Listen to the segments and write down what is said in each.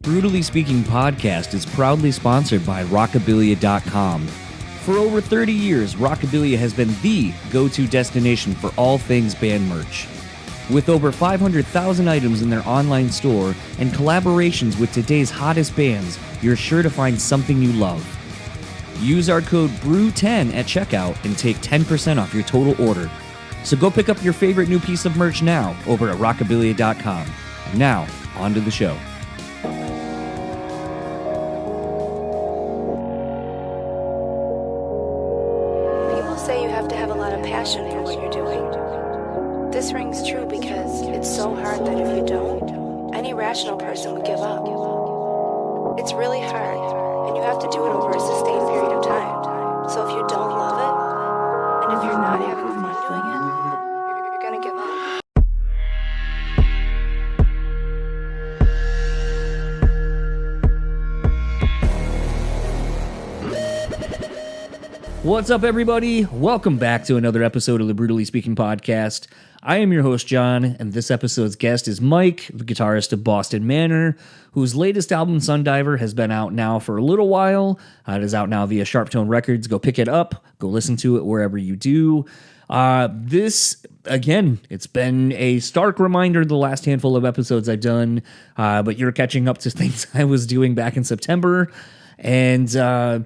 BREWtally Speaking podcast is proudly sponsored by Rockabilia.com. For over 30 years, Rockabilia has been the go-to destination for all things band merch. With over 500,000 items in their online store and collaborations with today's hottest bands, you're sure to find something you love. Use our code BREW10 at checkout and take 10% off your total order. So go pick up your favorite new piece of merch now over at Rockabilia.com. And now, on to the show. Say you have to have a lot of passion for what you're doing. This rings true because it's so hard that if you don't, any rational person would give up. It's really hard, and you have to do it over a sustained period of time. So if you don't love it, and if you're not having fun doing it, you're gonna give up. What's up, everybody? Welcome back to another episode of the BREWtally Speaking podcast. I am your host, John, and this episode's guest is Mike, the guitarist of Boston Manor, whose latest album, Sundiver, has been out now for a little while. It is out now via Sharptone Records. Go pick it up. Go listen to it wherever you do. Again, it's been a stark reminder the last handful of episodes I've done, but you're catching up to things I was doing back in September, and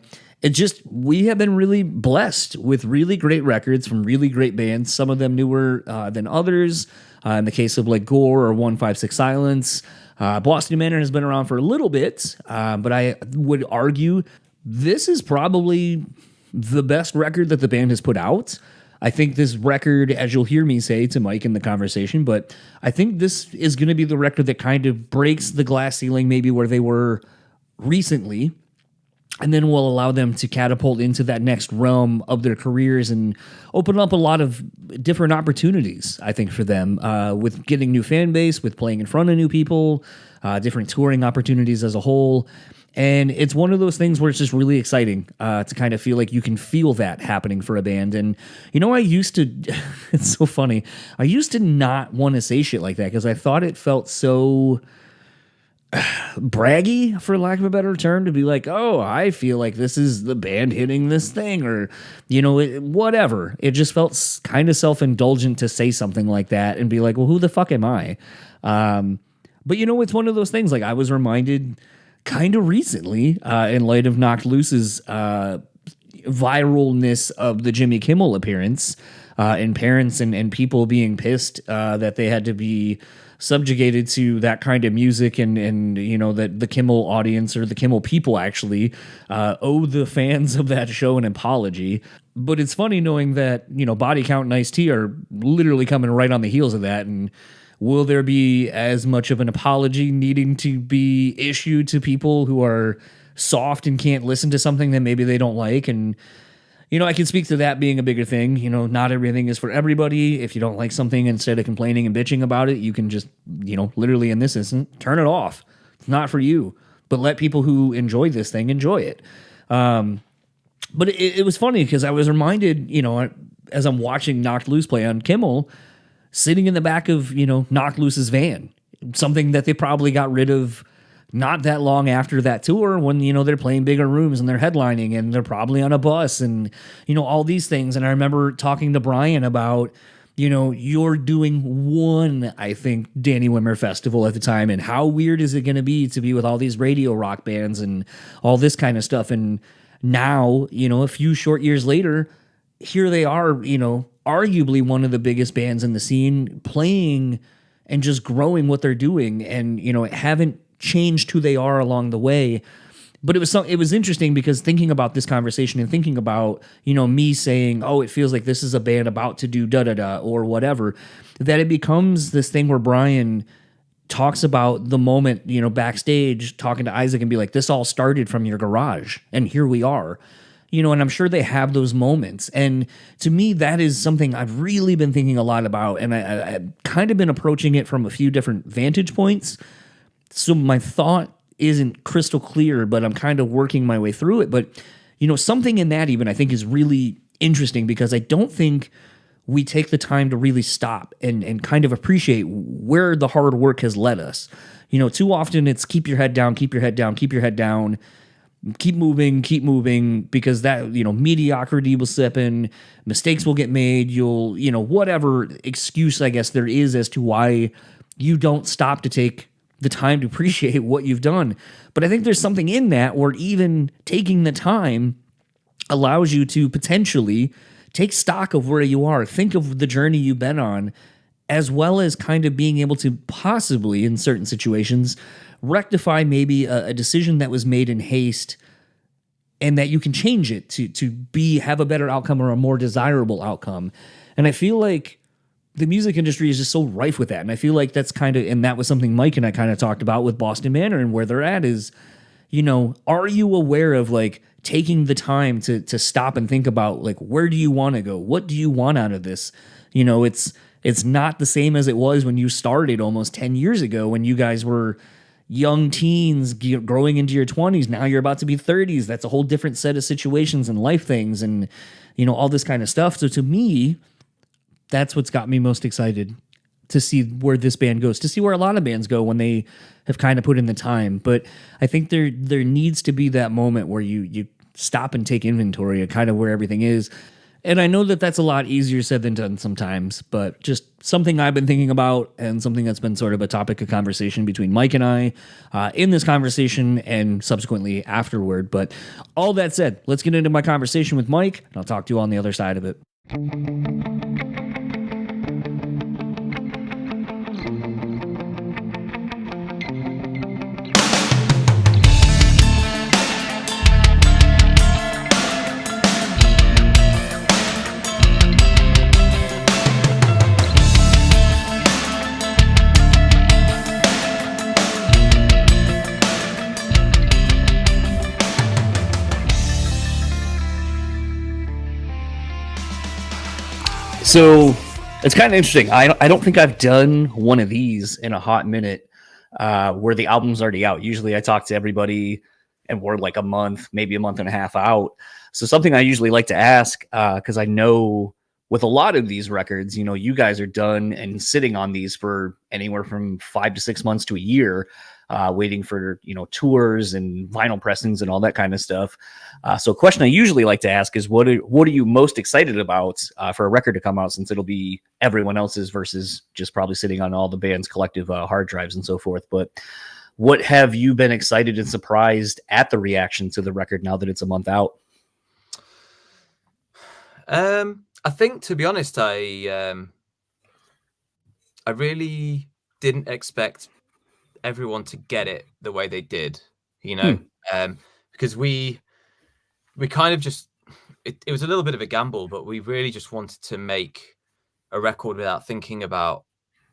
we have been really blessed with really great records from really great bands, some of them newer than others. In the case of like Gore or 156 Silence, Boston Manor has been around for a little bit, but I would argue this is probably the best record that the band has put out. I think this record, as you'll hear me say to Mike in the conversation, but I think this is going to be the record that kind of breaks the glass ceiling maybe where they were recently, and then will allow them to catapult into that next realm of their careers and open up a lot of different opportunities, I think, for them, with getting new fan base, with playing in front of new people, different touring opportunities as a whole. And it's one of those things where it's just really exciting to kind of feel like you can feel that happening for a band. And, you know, it's so funny, I used to not want to say shit like that because I thought it felt so braggy, for lack of a better term, to be like, oh, I feel like this is the band hitting this thing, or, you know, whatever. It just felt kind of self-indulgent to say something like that and be like, well, who the fuck am I? But, you know, it's one of those things, like I was reminded kind of recently, in light of Knocked Loose's viralness of the Jimmy Kimmel appearance, and parents and people being pissed that they had to be subjugated to that kind of music, and you know, that the Kimmel audience, or the Kimmel people actually owe the fans of that show an apology. But it's funny knowing that, you know, Body Count and Ice-T are literally coming right on the heels of that, and will there be as much of an apology needing to be issued to people who are soft and can't listen to something that maybe they don't like? And, you know, I can speak to that being a bigger thing. You know, not everything is for everybody. If you don't like something, instead of complaining and bitching about it, you can just, you know, literally in this instance, turn it off. It's not for you. But let people who enjoy this thing enjoy it. But it was funny because I was reminded, you know, as I'm watching Knocked Loose play on Kimmel, sitting in the back of, you know, Knocked Loose's van, something that they probably got rid of not that long after that tour, when, you know, they're playing bigger rooms and they're headlining and they're probably on a bus and, you know, all these things. And I remember talking to Brian about, you know, you're doing one, I think, Danny Wimmer festival at the time, and how weird is it going to be with all these radio rock bands and all this kind of stuff. And now, you know, a few short years later, here they are, you know, arguably one of the biggest bands in the scene, playing and just growing what they're doing, and, you know, haven't changed who they are along the way. But it was interesting because thinking about this conversation and thinking about, you know, me saying, oh, it feels like this is a band about to do da-da-da or whatever, that it becomes this thing where Brian talks about the moment, you know, backstage talking to Isaac and be like, this all started from your garage and here we are. You know, and I'm sure they have those moments. And to me, that is something I've really been thinking a lot about. And I've kind of been approaching it from a few different vantage points. So my thought isn't crystal clear, but I'm kind of working my way through it. But, you know, something in that even I think is really interesting, because I don't think we take the time to really stop and kind of appreciate where the hard work has led us. too often it's keep your head down, keep your head down, keep your head down, keep moving, because that, mediocrity will slip in, mistakes will get made, you'll, whatever excuse, I guess, there is as to why you don't stop to take the time to appreciate what you've done. But I think there's something in that where even taking the time allows you to potentially take stock of where you are, think of the journey you've been on, as well as kind of being able to possibly, in certain situations, rectify maybe a decision that was made in haste, and that you can change it to have a better outcome or a more desirable outcome. And I feel like the music industry is just so rife with that. And I feel like that's and that was something Mike and I kind of talked about with Boston Manor and where they're at is, are you aware of like taking the time to stop and think about like, where do you want to go? What do you want out of this? It's not the same as it was when you started almost 10 years ago, when you guys were young teens growing into your 20s. Now you're about to be 30s. That's a whole different set of situations and life things and, all this kind of stuff. So to me, that's what's got me most excited to see where this band goes, to see where a lot of bands go when they have kind of put in the time. But I think there needs to be that moment where you stop and take inventory of kind of where everything is. And I know that that's a lot easier said than done sometimes, but just something I've been thinking about and something that's been sort of a topic of conversation between Mike and I in this conversation and subsequently afterward. But all that said, let's get into my conversation with Mike, and I'll talk to you on the other side of it. So it's kind of interesting. I don't think I've done one of these in a hot minute where the album's already out. Usually I talk to everybody and we're like a month, maybe a month and a half out. So something I usually like to ask, because I know with a lot of these records, you guys are done and sitting on these for anywhere from 5 to 6 months to a year, waiting for, tours and vinyl pressings and all that kind of stuff. So a question I usually like to ask is what are you most excited about for a record to come out, since it'll be everyone else's versus just probably sitting on all the band's collective hard drives and so forth. But what have you been excited and surprised at the reaction to the record now that it's a month out? I think, to be honest, I really didn't expect everyone to get it the way they did, because we kind of just, it was a little bit of a gamble, but we really just wanted to make a record without thinking about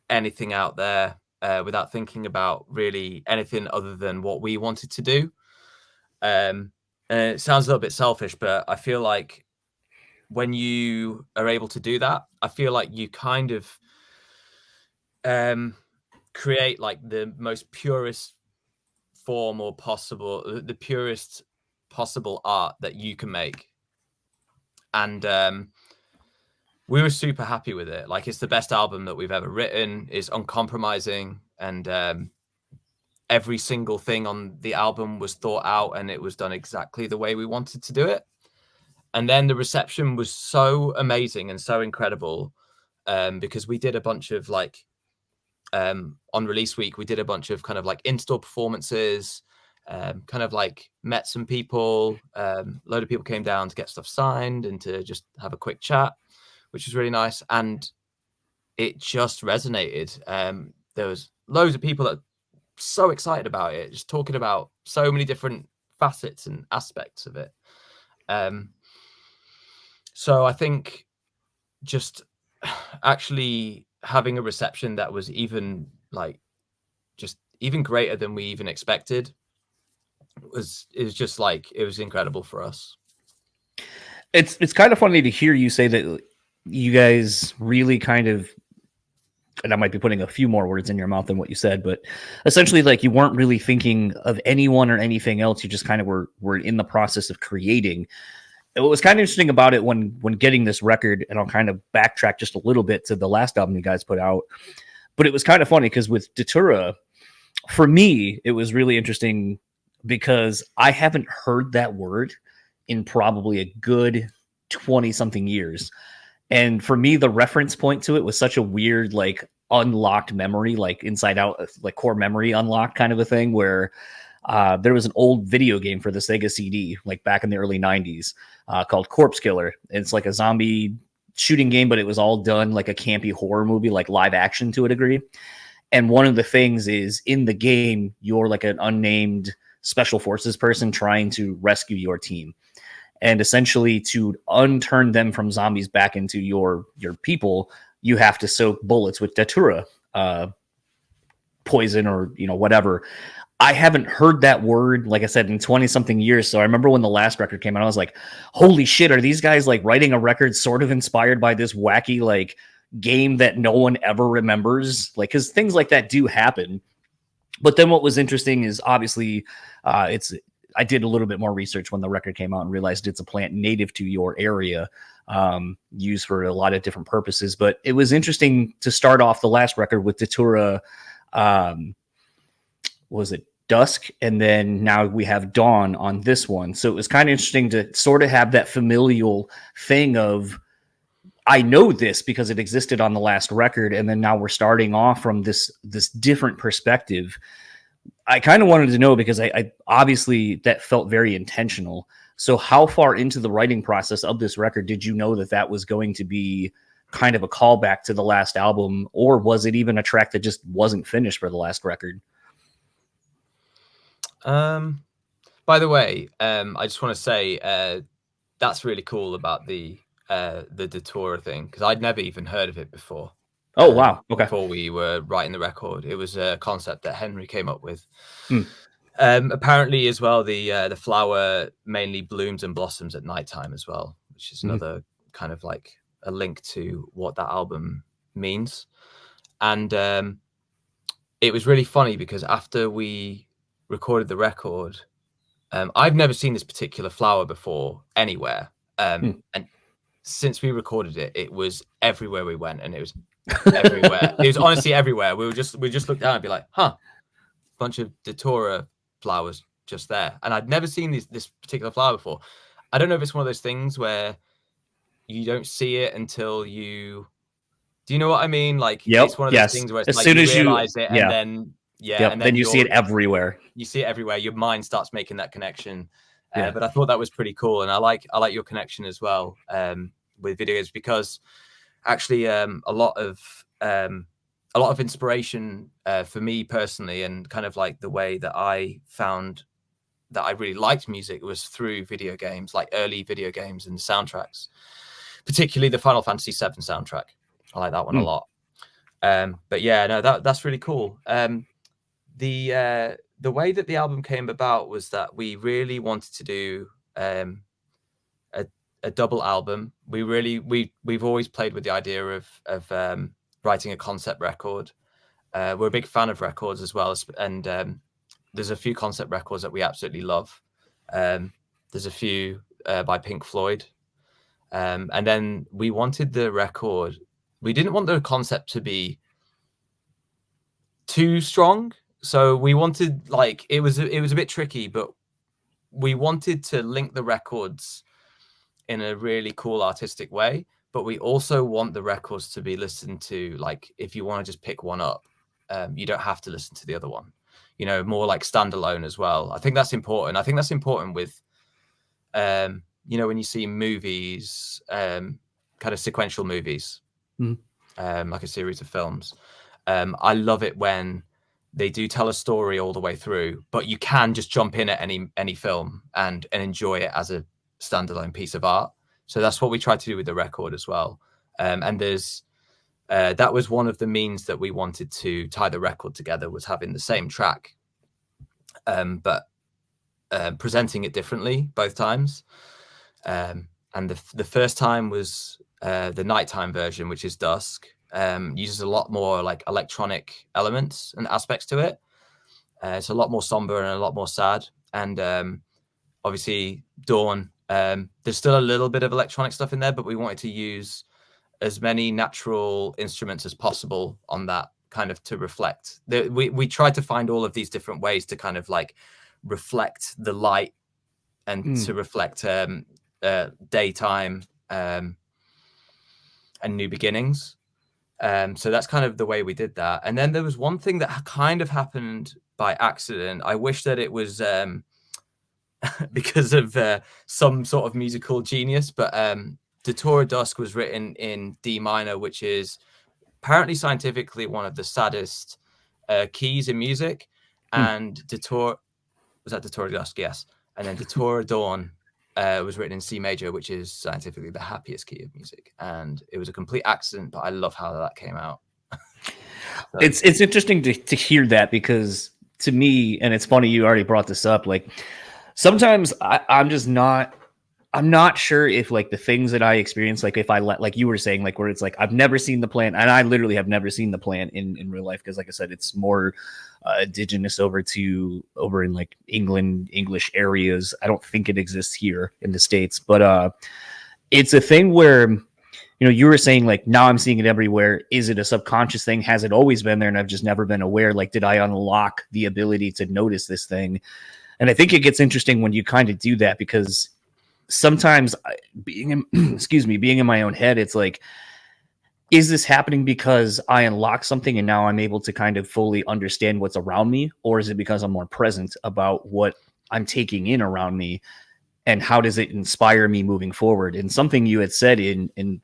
anything out there, without thinking about really anything other than what we wanted to do. And it sounds a little bit selfish, but I feel like when you are able to do that, I feel like you kind of create like the most purest form or the purest possible art that you can make. And we were super happy with it. Like, it's the best album that we've ever written. It's uncompromising, and every single thing on the album was thought out, and it was done exactly the way we wanted to do it. And then the reception was so amazing and so incredible, because we did a bunch of like, on release week, we did a bunch of kind of like in-store performances, kind of like met some people, a load of people came down to get stuff signed and to just have a quick chat, which was really nice. And it just resonated. There was loads of people that were so excited about it, just talking about so many different facets and aspects of it. So I think just actually having a reception that was even like just even greater than we even expected was incredible for us. It's kind of funny to hear you say that you guys really kind of, and I might be putting a few more words in your mouth than what you said, but essentially like you weren't really thinking of anyone or anything else. You just kind of were in the process of creating. What was kind of interesting about it when getting this record, and I'll kind of backtrack just a little bit to the last album you guys put out, but it was kind of funny because with Datura, For me, it was really interesting because I haven't heard that word in probably a good 20 something years. And for me, the reference point to it was such a weird, like unlocked memory, like inside out, like core memory unlocked kind of a thing where there was an old video game for the Sega CD, like back in the early 90s, called Corpse Killer. It's like a zombie shooting game, but it was all done like a campy horror movie, like live action to a degree. And one of the things is in the game, you're like an unnamed special forces person trying to rescue your team. And essentially to unturn them from zombies back into your people, you have to soak bullets with Datura poison or, you know, whatever. I haven't heard that word, like I said, in 20 something years. So I remember when the last record came out, I was like, holy shit, are these guys like writing a record sort of inspired by this wacky, like game that no one ever remembers? Like, cause things like that do happen. But then what was interesting is obviously I did a little bit more research when the record came out and realized it's a plant native to your area, used for a lot of different purposes. But it was interesting to start off the last record with Datura, was it Dusk? And then now we have Dawn on this one. So it was kind of interesting to sort of have that familial thing of, I know this because it existed on the last record. And then now we're starting off from this different perspective. I kind of wanted to know because I obviously that felt very intentional. So how far into the writing process of this record did you know that that was going to be kind of a callback to the last album, or was it even a track that just wasn't finished for the last record? By the way, I just want to say that's really cool about the Datura thing, because I'd never even heard of it before. Oh, wow. Okay. Before we were writing the record, it was a concept that Henry came up with. Apparently, as well, the flower mainly blooms and blossoms at nighttime as well, which is another kind of like a link to what that album means. And it was really funny because after we recorded the record, I've never seen this particular flower before anywhere. And since we recorded it, it was everywhere we went, and it was everywhere. It was honestly everywhere. We just look down and be like, huh, bunch of Datura flowers just there. And I'd never seen this particular flower before. I don't know if it's one of those things where you don't see it until you, do you know what I mean? Like, it's one of those things where it's as like soon you as realize it, and then and then you see it everywhere. You see it everywhere. Your mind starts making that connection. But I thought that was pretty cool, and I like your connection as well with video games, because actually a lot of inspiration for me personally, and kind of like the way that I found that I really liked music was through video games, like early video games and soundtracks, particularly the Final Fantasy VII soundtrack. I like that one a lot. But yeah, no, that's really cool. The way that the album came about was that we really wanted to do a double album. We've always played with the idea of writing a concept record. We're a big fan of records as well, and there's a few concept records that we absolutely love. There's a few by Pink Floyd, and then we wanted the record. We didn't want the concept to be too strong, so we wanted, like, it was a bit tricky, but we wanted to link the records in a really cool artistic way. But we also want the records to be listened to, like, if you want to just pick one up, you don't have to listen to the other one, you know, more like standalone as well. I think that's important. I think that's important with, you know, when you see movies, kind of sequential movies, like a series of films. I love it when they do tell a story all the way through, but you can just jump in at any film and enjoy it as a standalone piece of art. So that's what we tried to do with the record as well. And there's that was one of the means that we wanted to tie the record together, was having the same track, but presenting it differently both times. And the first time was the nighttime version, which is Dusk. Uses a lot more like electronic elements and aspects to it. It's a lot more somber and a lot more sad. And obviously Dawn, there's still a little bit of electronic stuff in there, but we wanted to use as many natural instruments as possible on that kind of to reflect. We tried to find all of these different ways to kind of like reflect the light and to reflect daytime and new beginnings. So that's kind of the way we did that. And then there was one thing that kind of happened by accident. I wish that it was because of some sort of musical genius, but Datura Dusk was written in D minor, which is apparently scientifically one of the saddest keys in music. And Datura, was that Datura Dusk? Yes. And then Datura Dawn was written in C major, which is scientifically the happiest key of music. And it was a complete accident, but I love how that came out. So. It's interesting to hear that, because to me, and it's funny you already brought this up, like sometimes I'm not sure if like the things that I experience, like if I like you were saying, like where it's like I've never seen the plant, and I literally have never seen the plant in real life, because like I said, it's more indigenous over in like England, English areas. I don't think it exists here in the States, but it's a thing where, you know, you were saying like now I'm seeing it everywhere. Is it a subconscious thing? Has it always been there and I've just never been aware? Like, did I unlock the ability to notice this thing? And I think it gets interesting when you kind of do that, because sometimes being in my own head, it's like, is this happening because I unlock something and now I'm able to kind of fully understand what's around me? Or is it because I'm more present about what I'm taking in around me? And how does it inspire me moving forward? And something you had said in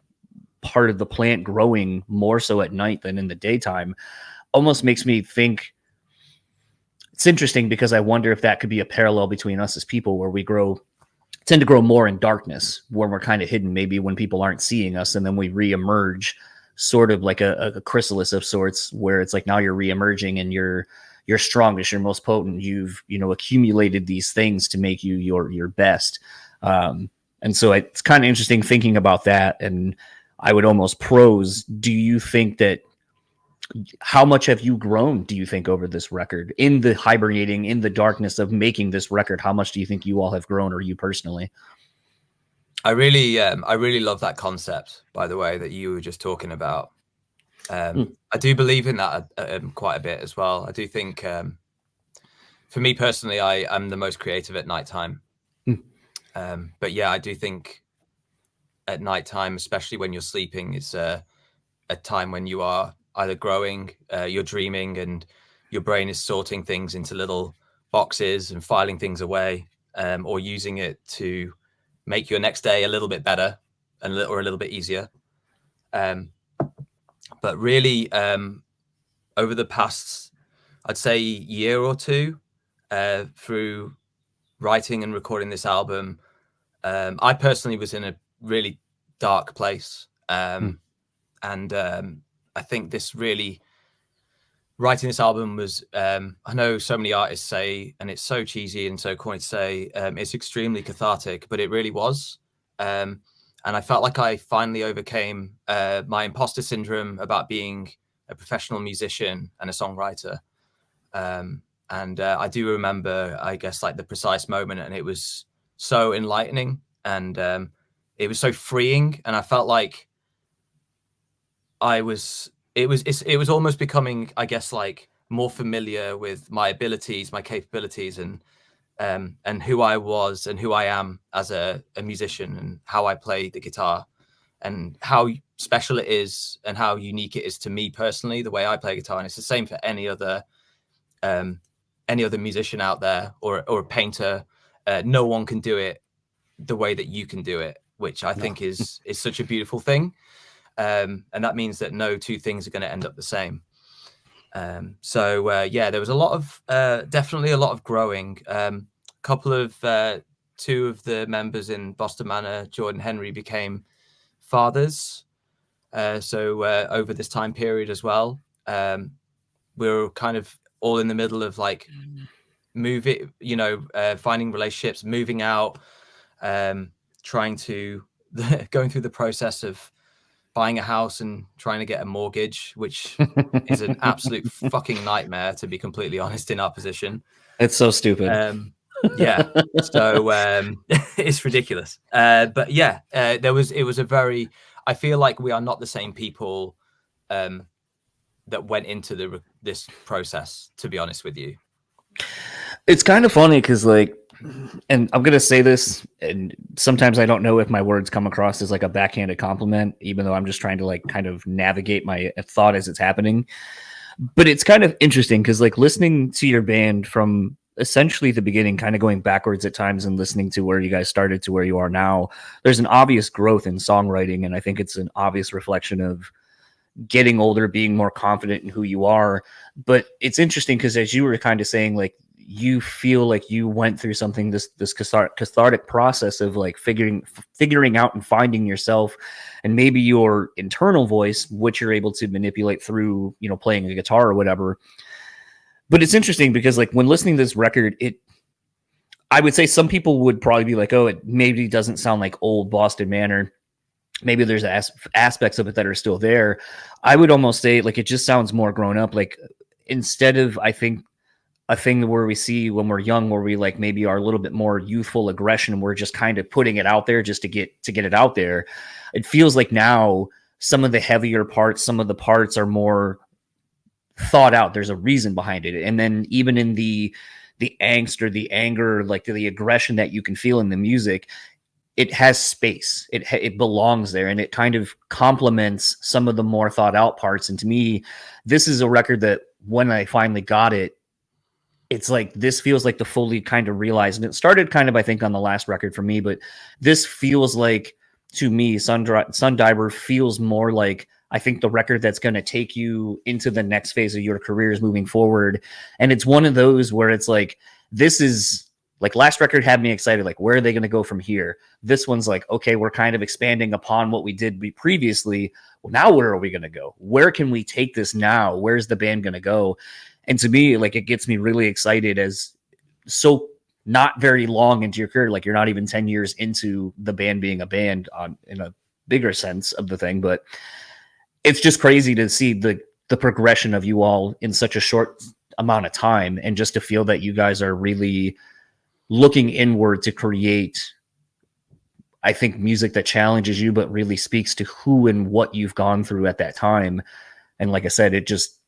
part of the plant growing more so at night than in the daytime almost makes me think it's interesting, because I wonder if that could be a parallel between us as people, where we tend to grow more in darkness, where we're kind of hidden, maybe when people aren't seeing us, and then we reemerge sort of like a chrysalis of sorts, where it's like now you're reemerging and you're strongest, you're most potent, you've, you know, accumulated these things to make you your best. And so it's kind of interesting thinking about that. And I would almost pose, do you think that, how much have you grown, do you think, over this record, in the hibernating, in the darkness of making this record? How much do you think you all have grown, or you personally? I really love that concept, by the way, that you were just talking about. I do believe in that quite a bit as well. I do think, for me personally, I'm the most creative at nighttime. But yeah, I do think at nighttime, especially when you're sleeping, is a time when you are either growing, you're dreaming, and your brain is sorting things into little boxes and filing things away, or using it to make your next day a little bit better or a little bit easier. But really, over the past, I'd say, year or two, through writing and recording this album, I personally was in a really dark place. And I think this really, writing this album was, I know so many artists say, and it's so cheesy and so corny to say, it's extremely cathartic, but it really was. And I felt like I finally overcame my imposter syndrome about being a professional musician and a songwriter. And I do remember, I guess, like the precise moment, and it was so enlightening, and it was so freeing. And I felt like it was almost becoming, I guess, like more familiar with my abilities, my capabilities, and who I was and who I am as a musician, and how I play the guitar, and how special it is and how unique it is to me personally, the way I play guitar. And it's the same for any other musician out there, or a painter. No one can do it the way that you can do it, which I think is such a beautiful thing. And that means that no two things are going to end up the same. So yeah, there was definitely a lot of growing. Two of the members in Boston Manor, Jordan Henry, became fathers. So over this time period as well, we were kind of all in the middle of like finding relationships, moving out, going through the process of buying a house and trying to get a mortgage, which is an absolute fucking nightmare, to be completely honest, in our position. It's so stupid. Yeah. So it's ridiculous. But yeah, I feel like we are not the same people that went into this process, to be honest with you? It's kind of funny because, like, and I'm going to say this, and sometimes I don't know if my words come across as like a backhanded compliment, even though I'm just trying to like kind of navigate my thought as it's happening. But it's kind of interesting because, like, listening to your band from essentially the beginning, kind of going backwards at times and listening to where you guys started to where you are now, there's an obvious growth in songwriting. And I think it's an obvious reflection of getting older, being more confident in who you are. But it's interesting because, as you were kind of saying, like, you feel like you went through something, this cathartic process of like figuring out and finding yourself, and maybe your internal voice, which you're able to manipulate through, you know, playing a guitar or whatever. But it's interesting because, like, when listening to this record, I would say some people would probably be like, oh, it maybe doesn't sound like old Boston Manor. Maybe there's aspects of it that are still there. I would almost say, like, it just sounds more grown up. Like, instead of, I think, a thing where we see when we're young, where we like maybe are a little bit more youthful aggression, and we're just kind of putting it out there just to get it out there. It feels like now some of the heavier parts, some of the parts are more thought out. There's a reason behind it. And then even in the angst or the anger, like the aggression that you can feel in the music, it has space. It belongs there, and it kind of complements some of the more thought out parts. And to me, this is a record that when I finally got it, it's like, this feels like the fully kind of realized, and it started kind of, I think, on the last record for me, but this feels like, to me, Sundiver feels more like, I think, the record that's going to take you into the next phase of your careers moving forward. And it's one of those where it's like, this is like, last record had me excited, like, where are they going to go from here? This one's like, okay, we're kind of expanding upon what we did previously. Well, now where are we going to go? Where can we take this now? Where's the band going to go? And to me, like, it gets me really excited, as so not very long into your career, like, you're not even 10 years into the band being a band in a bigger sense of the thing. But it's just crazy to see the progression of you all in such a short amount of time, and just to feel that you guys are really looking inward to create, I think, music that challenges you, but really speaks to who and what you've gone through at that time. And like I said, it just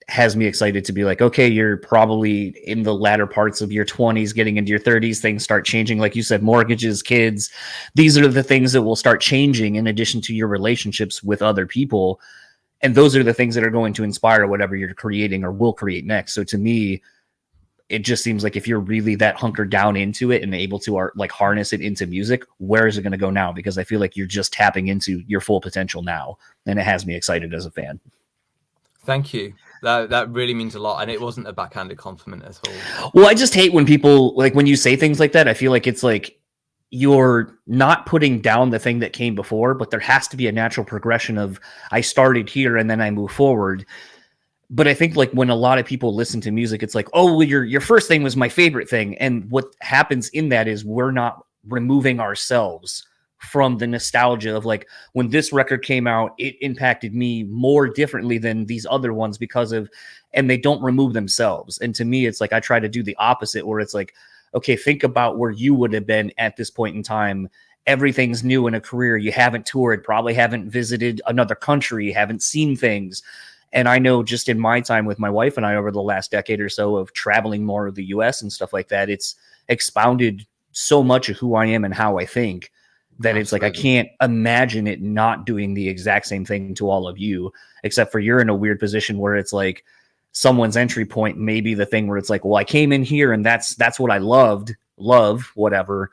has me excited to be like, okay, you're probably in the latter parts of your 20s, getting into your 30s, things start changing. Like you said, mortgages, kids, these are the things that will start changing, in addition to your relationships with other people. And those are the things that are going to inspire whatever you're creating or will create next. So to me, it just seems like, if you're really that hunkered down into it and able to like harness it into music, where is it going to go now? Because I feel like you're just tapping into your full potential now. And it has me excited as a fan. Thank you. That really means a lot, and it wasn't a backhanded compliment at all. Well, I just hate when people, like, when you say things like that, I feel like it's like you're not putting down the thing that came before, but there has to be a natural progression of, I started here and then I move forward. But I think, like, when a lot of people listen to music, it's like, oh, well, your first thing was my favorite thing. And what happens in that is we're not removing ourselves from the nostalgia of, like, when this record came out, it impacted me more differently than these other ones because of, and they don't remove themselves. And to me, it's like, I try to do the opposite, where it's like, okay, think about where you would have been at this point in time. Everything's new in a career. You haven't toured, probably haven't visited another country, haven't seen things. And I know, just in my time with my wife and I over the last decade or so of traveling more of the US and stuff like that, it's expounded so much of who I am and how I think, that it's like, I can't imagine it not doing the exact same thing to all of you, except for you're in a weird position where it's like someone's entry point may be the thing where it's like, well, I came in here and that's what I love, whatever.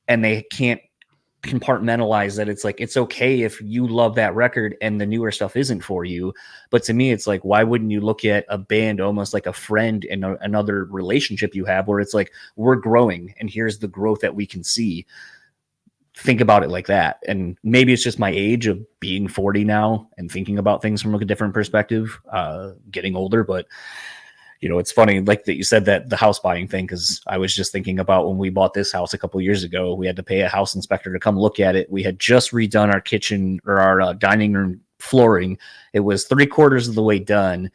And they can't compartmentalize that. It's like, it's okay if you love that record and the newer stuff isn't for you. But to me, it's like, why wouldn't you look at a band almost like a friend in another relationship you have, where it's like, we're growing and here's the growth that we can see. Think about it like that. And maybe it's just my age of being 40 now and thinking about things from a different perspective, getting older. But, you know, it's funny, like, that you said that the house buying thing, because I was just thinking about when we bought this house a couple years ago, we had to pay a house inspector to come look at it. We had just redone our kitchen, or our dining room flooring. It was 3/4 of the way done.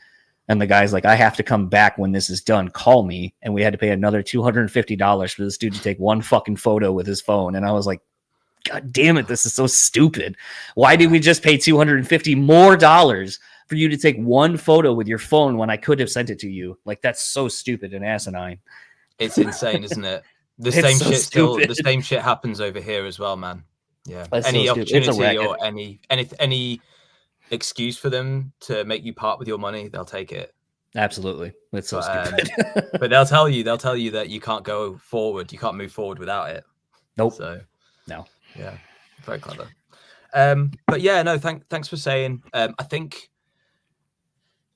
And the guy's like, I have to come back when this is done. Call me. And we had to pay another $250 for this dude to take one fucking photo with his phone. And I was like, God damn it, this is so stupid. Why did we just pay $250 more for you to take one photo with your phone when I could have sent it to you. Like, that's so stupid and asinine. It's insane, isn't it? The It's same so shit stupid. the same shit happens over here as well, man. Yeah. That's Any so stupid. It's a opportunity racket. or any excuse for them to make you part with your money, they'll take it. Absolutely. It's so stupid. But they'll tell you that you can't go forward. You can't move forward without it. Nope. So no. Yeah. Very clever. But yeah, no, thanks for saying. I think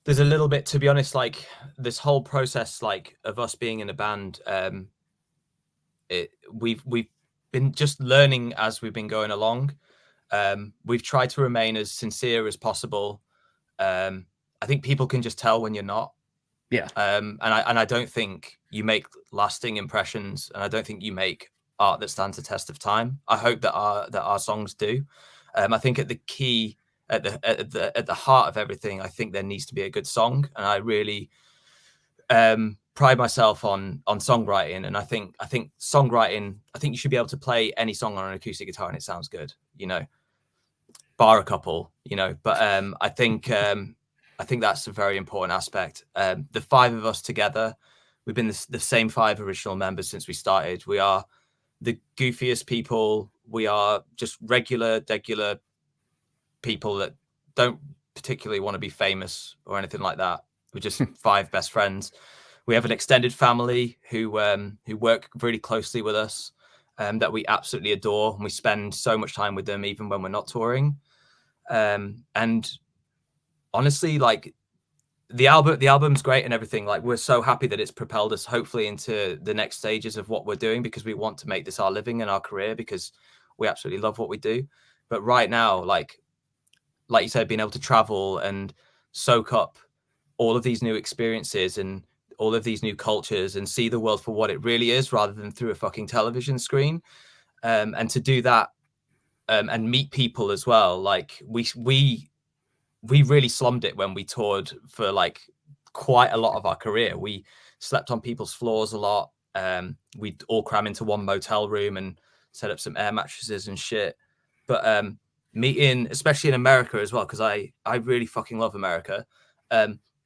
there's a little bit, to be honest, like this whole process, like of us being in a band, we've been just learning as we've been going along. We've tried to remain as sincere as possible. I think people can just tell when you're not. Yeah. And I don't think you make lasting impressions, and I don't think you make art that stands the test of time. I hope that our songs do. I think at the key, at the heart of everything, I think there needs to be a good song, and I really pride myself on songwriting. And I think songwriting, I think you should be able to play any song on an acoustic guitar and it sounds good, you know, bar a couple, you know. But I think that's a very important aspect. The five of us together, we've been the same five original members since we started. We are the goofiest people. We are just regular people that don't particularly want to be famous or anything like that. We're just five best friends. We have an extended family who work really closely with us, that we absolutely adore, and we spend so much time with them even when we're not touring. And honestly, like the album's great and everything. Like, we're so happy that it's propelled us hopefully into the next stages of what we're doing, because we want to make this our living and our career, because we absolutely love what we do. But right now, like you said, being able to travel and soak up all of these new experiences and all of these new cultures and see the world for what it really is, rather than through a fucking television screen, and to do that, and meet people as well. Like we really slummed it when we toured for like quite a lot of our career. We slept on people's floors a lot. We'd all cram into one motel room and set up some air mattresses and shit. But meeting, especially in America as well, because I really fucking love America.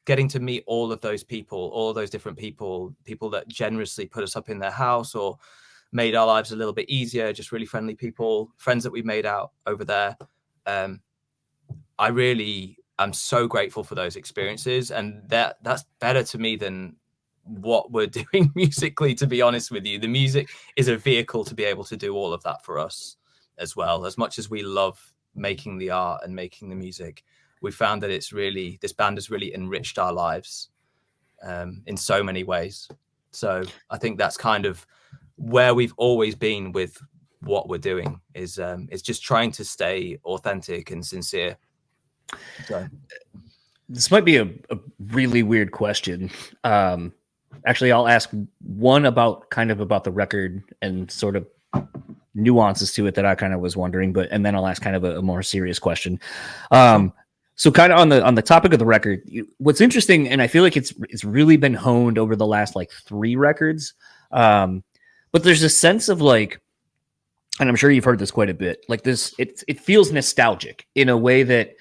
Getting to meet all of those people, all of those different people that generously put us up in their house or made our lives a little bit easier, just really friendly people, friends that we made out over there. I really am so grateful for those experiences, and that's better to me than what we're doing musically, to be honest with you. The music is a vehicle to be able to do all of that for us as well. As much as we love making the art and making the music, we found that this band has really enriched our lives in so many ways. So I think that's kind of where we've always been with what we're doing, is just trying to stay authentic and sincere. So this might be a really weird question. Actually, I'll ask one about the record and sort of nuances to it that I kind of was wondering, and then I'll ask kind of a more serious question. So kind of on the topic of the record, what's interesting, and I feel like it's really been honed over the last like 3 records. But there's a sense of like, and I'm sure you've heard this quite a bit, like this, it feels nostalgic in a way that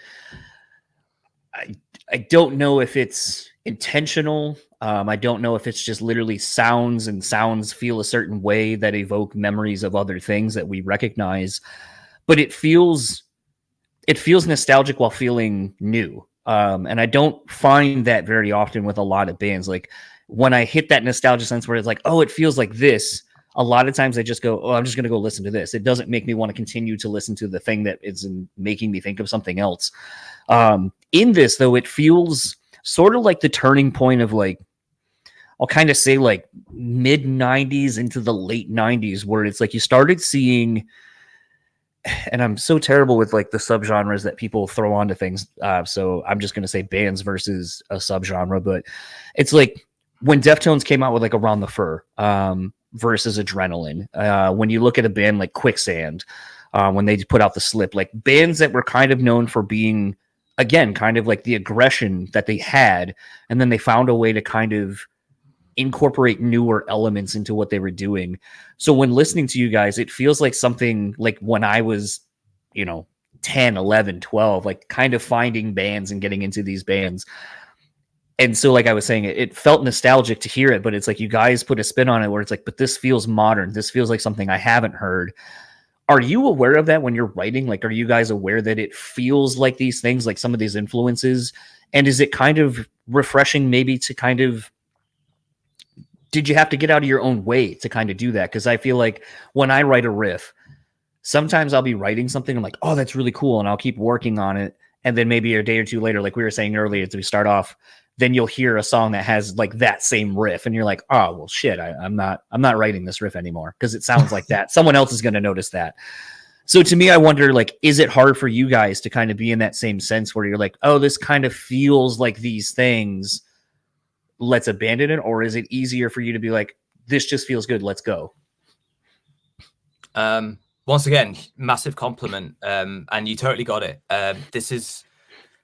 I don't know if it's intentional. I don't know if it's just literally sounds feel a certain way that evoke memories of other things that we recognize, but it feels nostalgic while feeling new. And I don't find that very often with a lot of bands. Like when I hit that nostalgia sense where it's like, oh, it feels like this, a lot of times I just go, oh, I'm just going to go listen to this. It doesn't make me want to continue to listen to the thing that is making me think of something else. In this, though, it feels sort of like the turning point of like, I'll kind of say like mid 90s into the late 90s, where it's like you started seeing, and I'm so terrible with like the subgenres that people throw onto things. So I'm just going to say bands versus a subgenre, but it's like when Deftones came out with like Around the Fur, versus Adrenaline. When you look at a band like Quicksand, when they put out The Slip, like bands that were kind of known for being, again, kind of like the aggression that they had, and then they found a way to kind of incorporate newer elements into what they were doing. So when listening to you guys, it feels like something like when I was, 10, 11, 12, like kind of finding bands and getting into these bands. And so, like I was saying, it felt nostalgic to hear it, but it's like you guys put a spin on it where it's like, but this feels modern. This feels like something I haven't heard. Are you aware of that when you're writing? Like, are you guys aware that it feels like these things, like some of these influences? And is it kind of refreshing maybe to kind of, did you have to get out of your own way to kind of do that? Because I feel like when I write a riff, sometimes I'll be writing something, I'm like, oh, that's really cool. And I'll keep working on it. And then maybe a day or two later, like we were saying earlier, as we start off, then you'll hear a song that has like that same riff. And you're like, oh, well, shit, I'm not writing this riff anymore because it sounds like that. Someone else is going to notice that. So to me, I wonder, like, is it hard for you guys to kind of be in that same sense where you're like, oh, this kind of feels like these things, let's abandon it? Or is it easier for you to be like, this just feels good, let's go? Once again, massive compliment. And you totally got it. This is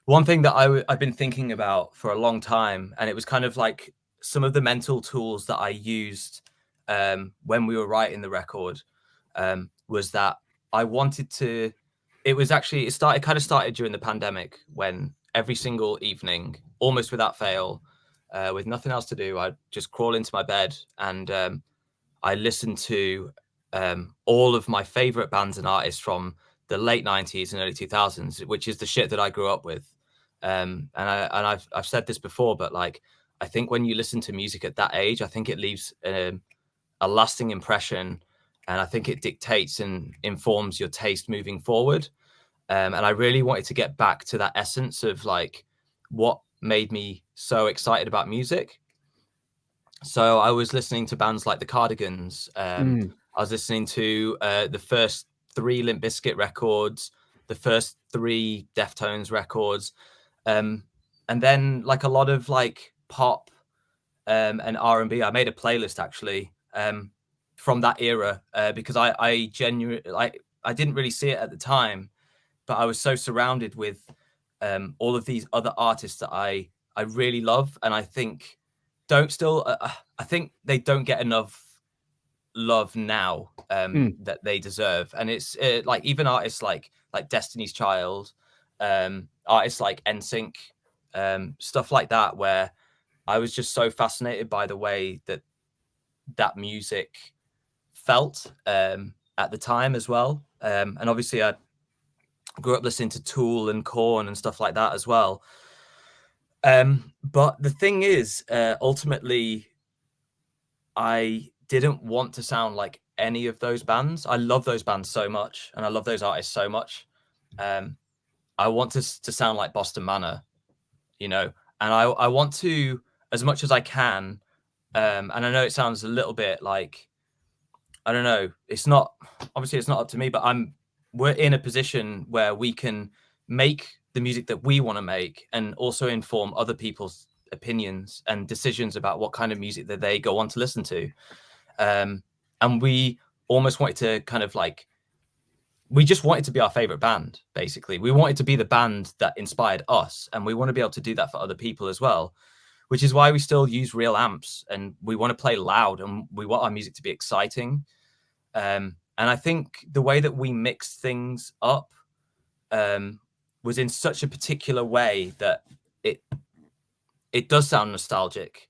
one thing that I've been thinking about for a long time. And it was kind of like some of the mental tools that I used when we were writing the record was that I wanted to, it started during the pandemic when every single evening, almost without fail, with nothing else to do, I'd just crawl into my bed and I listened to all of my favorite bands and artists from the late 90s and early 2000s, which is the shit that I grew up with. And I've said this before, but like, I think when you listen to music at that age, I think it leaves a lasting impression. And I think it dictates and informs your taste moving forward. And I really wanted to get back to that essence of like what made me so excited about music. So I was listening to bands like the Cardigans. I was listening to the first 3 Limp Bizkit records, the first 3 Deftones records. And then like a lot of like pop and R&B. I made a playlist actually from that era because I genuinely, like, I didn't really see it at the time, but I was so surrounded with all of these other artists that I really love, and I think I think they don't get enough love now that they deserve. And it's like even artists like Destiny's Child, artists like NSYNC, stuff like that, where I was just so fascinated by the way that music felt at the time as well. And obviously I grew up listening to Tool and Korn and stuff like that as well. But the thing is, ultimately, I didn't want to sound like any of those bands. I love those bands so much, and I love those artists so much. I want to sound like Boston Manor, you know, and I want to, as much as I can. And I know it sounds a little bit like, I don't know, it's not up to me, but we're in a position where we can make the music that we want to make and also inform other people's opinions and decisions about what kind of music that they go on to listen to. And we almost wanted to kind of like, we just wanted to be our favorite band, basically. We wanted to be the band that inspired us, and we want to be able to do that for other people as well, which is why we still use real amps and we want to play loud and we want our music to be exciting. And I think the way that we mixed things up was in such a particular way that it does sound nostalgic,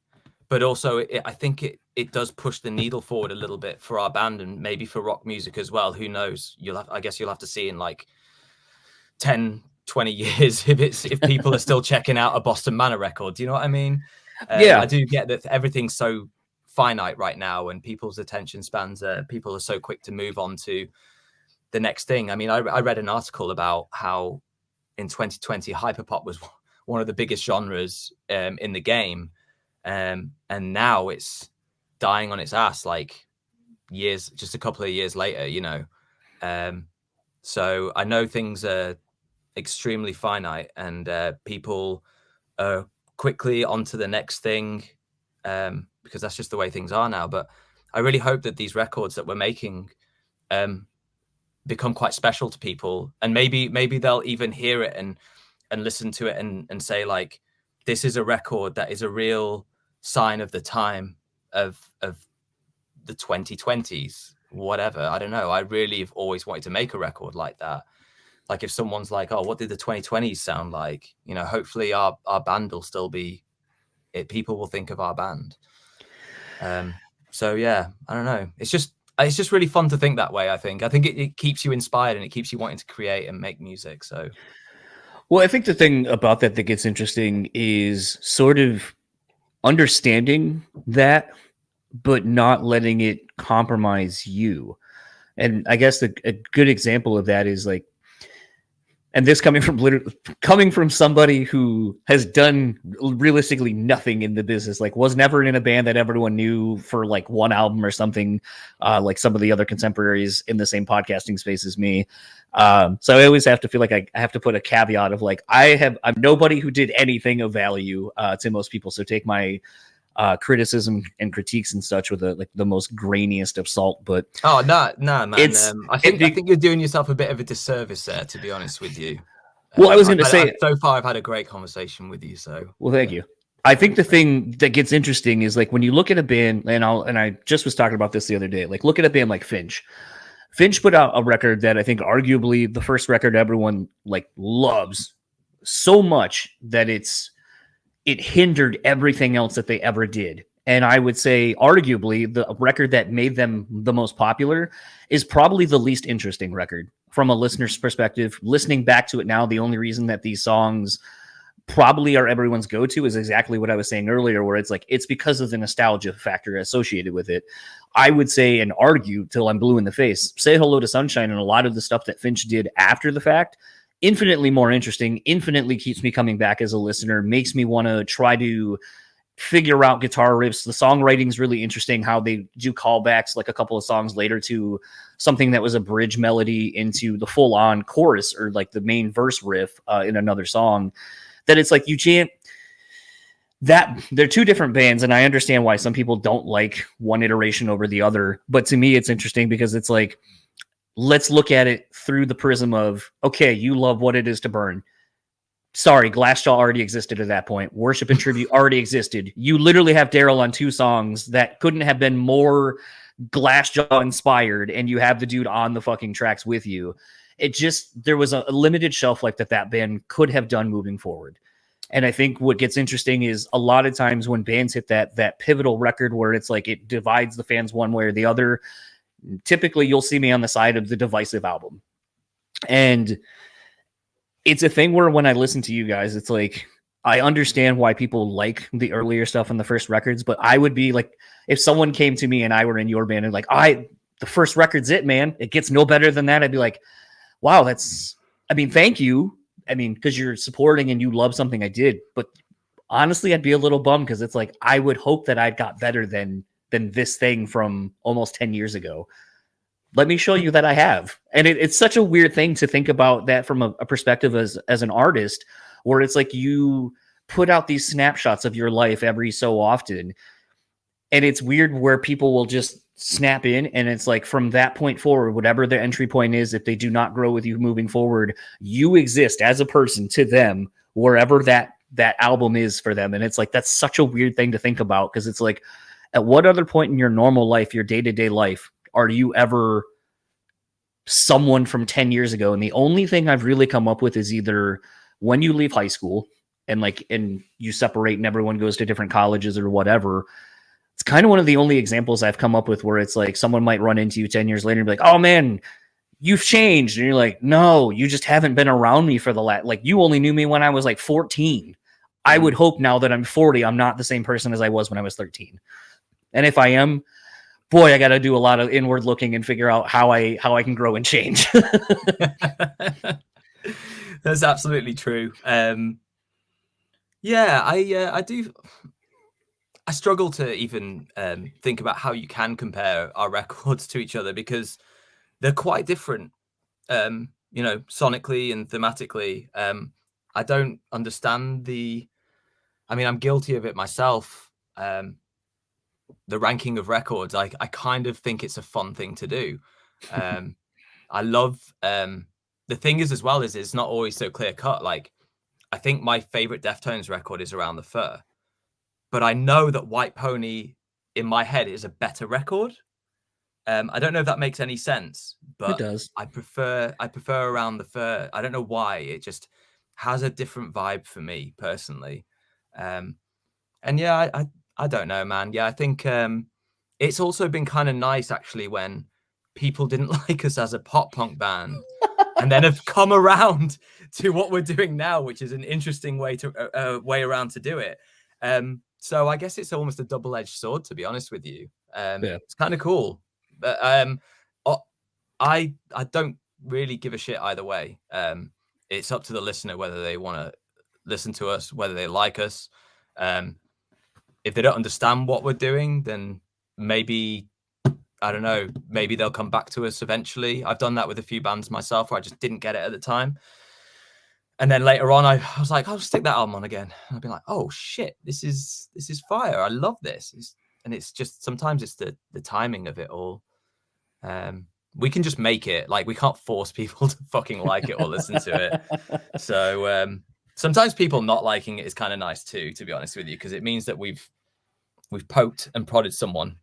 but also I think it does push the needle forward a little bit for our band and maybe for rock music as well. Who knows? I guess you'll have to see in like 10, 20 years if people are still checking out a Boston Manor record. Do you know what I mean? Yeah. I do get that everything's so finite right now, and people's attention spans, people are so quick to move on to the next thing. I mean, I read an article about how in 2020 hyperpop was one of the biggest genres in the game, and now it's dying on its ass like just a couple of years later, you know. So I know things are extremely finite, and people are quickly onto the next thing, because that's just the way things are now. But I really hope that these records that we're making become quite special to people, and maybe they'll even hear it and listen to it and say like, this is a record that is a real sign of the time of the 2020s, whatever. I don't know. I really have always wanted to make a record like that. like if someone's like, oh, what did the 2020s sound like? You know, hopefully our band will still be it. People will think of our band. So yeah, I don't know. It's just really fun to think that way. I think it keeps you inspired and it keeps you wanting to create and make music. So, well, I think the thing about that gets interesting is sort of understanding that, but not letting it compromise you. And I guess a good example of that is like, and this coming from somebody who has done realistically nothing in the business, like was never in a band that everyone knew for like one album or something, like some of the other contemporaries in the same podcasting space as me. So I always have to feel like I have to put a caveat of like, I'm nobody who did anything of value to most people. So take my criticism and critiques and such with the most grainiest of salt. But no, man. I think you're doing yourself a bit of a disservice there, to be honest with you. Well, I was going to say, so far I've had a great conversation with you. So, well, thank you. I think the thing that gets interesting is like when you look at a band, and I just was talking about this the other day. Like look at a band like Finch. Finch put out a record that I think arguably the first record everyone like loves so much that it hindered everything else that they ever did. And I would say arguably the record that made them the most popular is probably the least interesting record from a listener's perspective. Listening back to it now, the only reason that these songs probably are everyone's go-to is exactly what I was saying earlier, where it's like, it's because of the nostalgia factor associated with it. I would say and argue till I'm blue in the face, Say Hello to Sunshine and a lot of the stuff that Finch did after the fact, infinitely more interesting, infinitely keeps me coming back as a listener, makes me want to try to figure out guitar riffs. The songwriting is really interesting, how they do callbacks like a couple of songs later to something that was a bridge melody into the full-on chorus or like the main verse riff in another song. That it's like you can't, that they're two different bands, and I understand why some people don't like one iteration over the other, but to me it's interesting because it's like, let's look at it through the prism of, okay, you love What It Is to Burn. Sorry, Glassjaw already existed at that point. Worship and Tribute already existed. You literally have Daryl on two songs that couldn't have been more Glassjaw inspired, and you have the dude on the fucking tracks with you. It just, there was a limited shelf life that band could have done moving forward. And I think what gets interesting is a lot of times when bands hit that pivotal record where it's like it divides the fans one way or the other, typically you'll see me on the side of the divisive album. And it's a thing where when I listen to you guys, it's like, I understand why people like the earlier stuff in the first records, but I would be like, if someone came to me and I were in your band and like, the first record's it, man, it gets no better than that. I'd be like, wow, thank you. Because you're supporting and you love something I did. But honestly, I'd be a little bummed because it's like, I would hope that I got better than this thing from almost 10 years ago. Let me show you that I have. And it's such a weird thing to think about that from a perspective as an artist, where it's like you put out these snapshots of your life every so often. And it's weird where people will just snap in, and it's like from that point forward, whatever their entry point is, if they do not grow with you moving forward, you exist as a person to them wherever that album is for them. And it's like, that's such a weird thing to think about, because it's like, at what other point in your normal life, your day-to-day life, are you ever someone from 10 years ago? And the only thing I've really come up with is either when you leave high school and you separate and everyone goes to different colleges or whatever. It's kind of one of the only examples I've come up with where it's like someone might run into you 10 years later and be like, oh man, you've changed. And you're like, no, you just haven't been around me for like you only knew me when I was like 14. I would hope now that I'm 40, I'm not the same person as I was when I was 13. And if I am, boy, I got to do a lot of inward looking and figure out how I can grow and change. That's absolutely true. Yeah, I do. I struggle to even think about how you can compare our records to each other because they're quite different, sonically and thematically. I don't understand I'm guilty of it myself. The ranking of records, I kind of think it's a fun thing to do. I love, the thing is as well is it's not always so clear cut. Like, I think my favorite Deftones record is Around the Fur. But I know that White Pony in my head is a better record. I don't know if that makes any sense, but does. I prefer around the fur. I don't know why, it just has a different vibe for me personally. And yeah, I don't know, man. Yeah, I think it's also been kind of nice actually when people didn't like us as a pop punk band and then have come around to what we're doing now, which is an interesting way to way around to do it. So I guess it's almost a double-edged sword, to be honest with you. It's kind of cool, but I don't really give a shit either way. It's up to the listener whether they want to listen to us, whether they like us. If they don't understand what we're doing, then maybe, I don't know, maybe they'll come back to us eventually. I've done that with a few bands myself where I just didn't get it at the time. And then later on, I was like, I'll stick that album on again. And I'd be like, oh shit, this is fire. I love this. And it's just, sometimes it's the timing of it all. We can just make it. Like, we can't force people to fucking like it or listen to it. So sometimes people not liking it is kind of nice too, to be honest with you, because it means that we've poked and prodded someone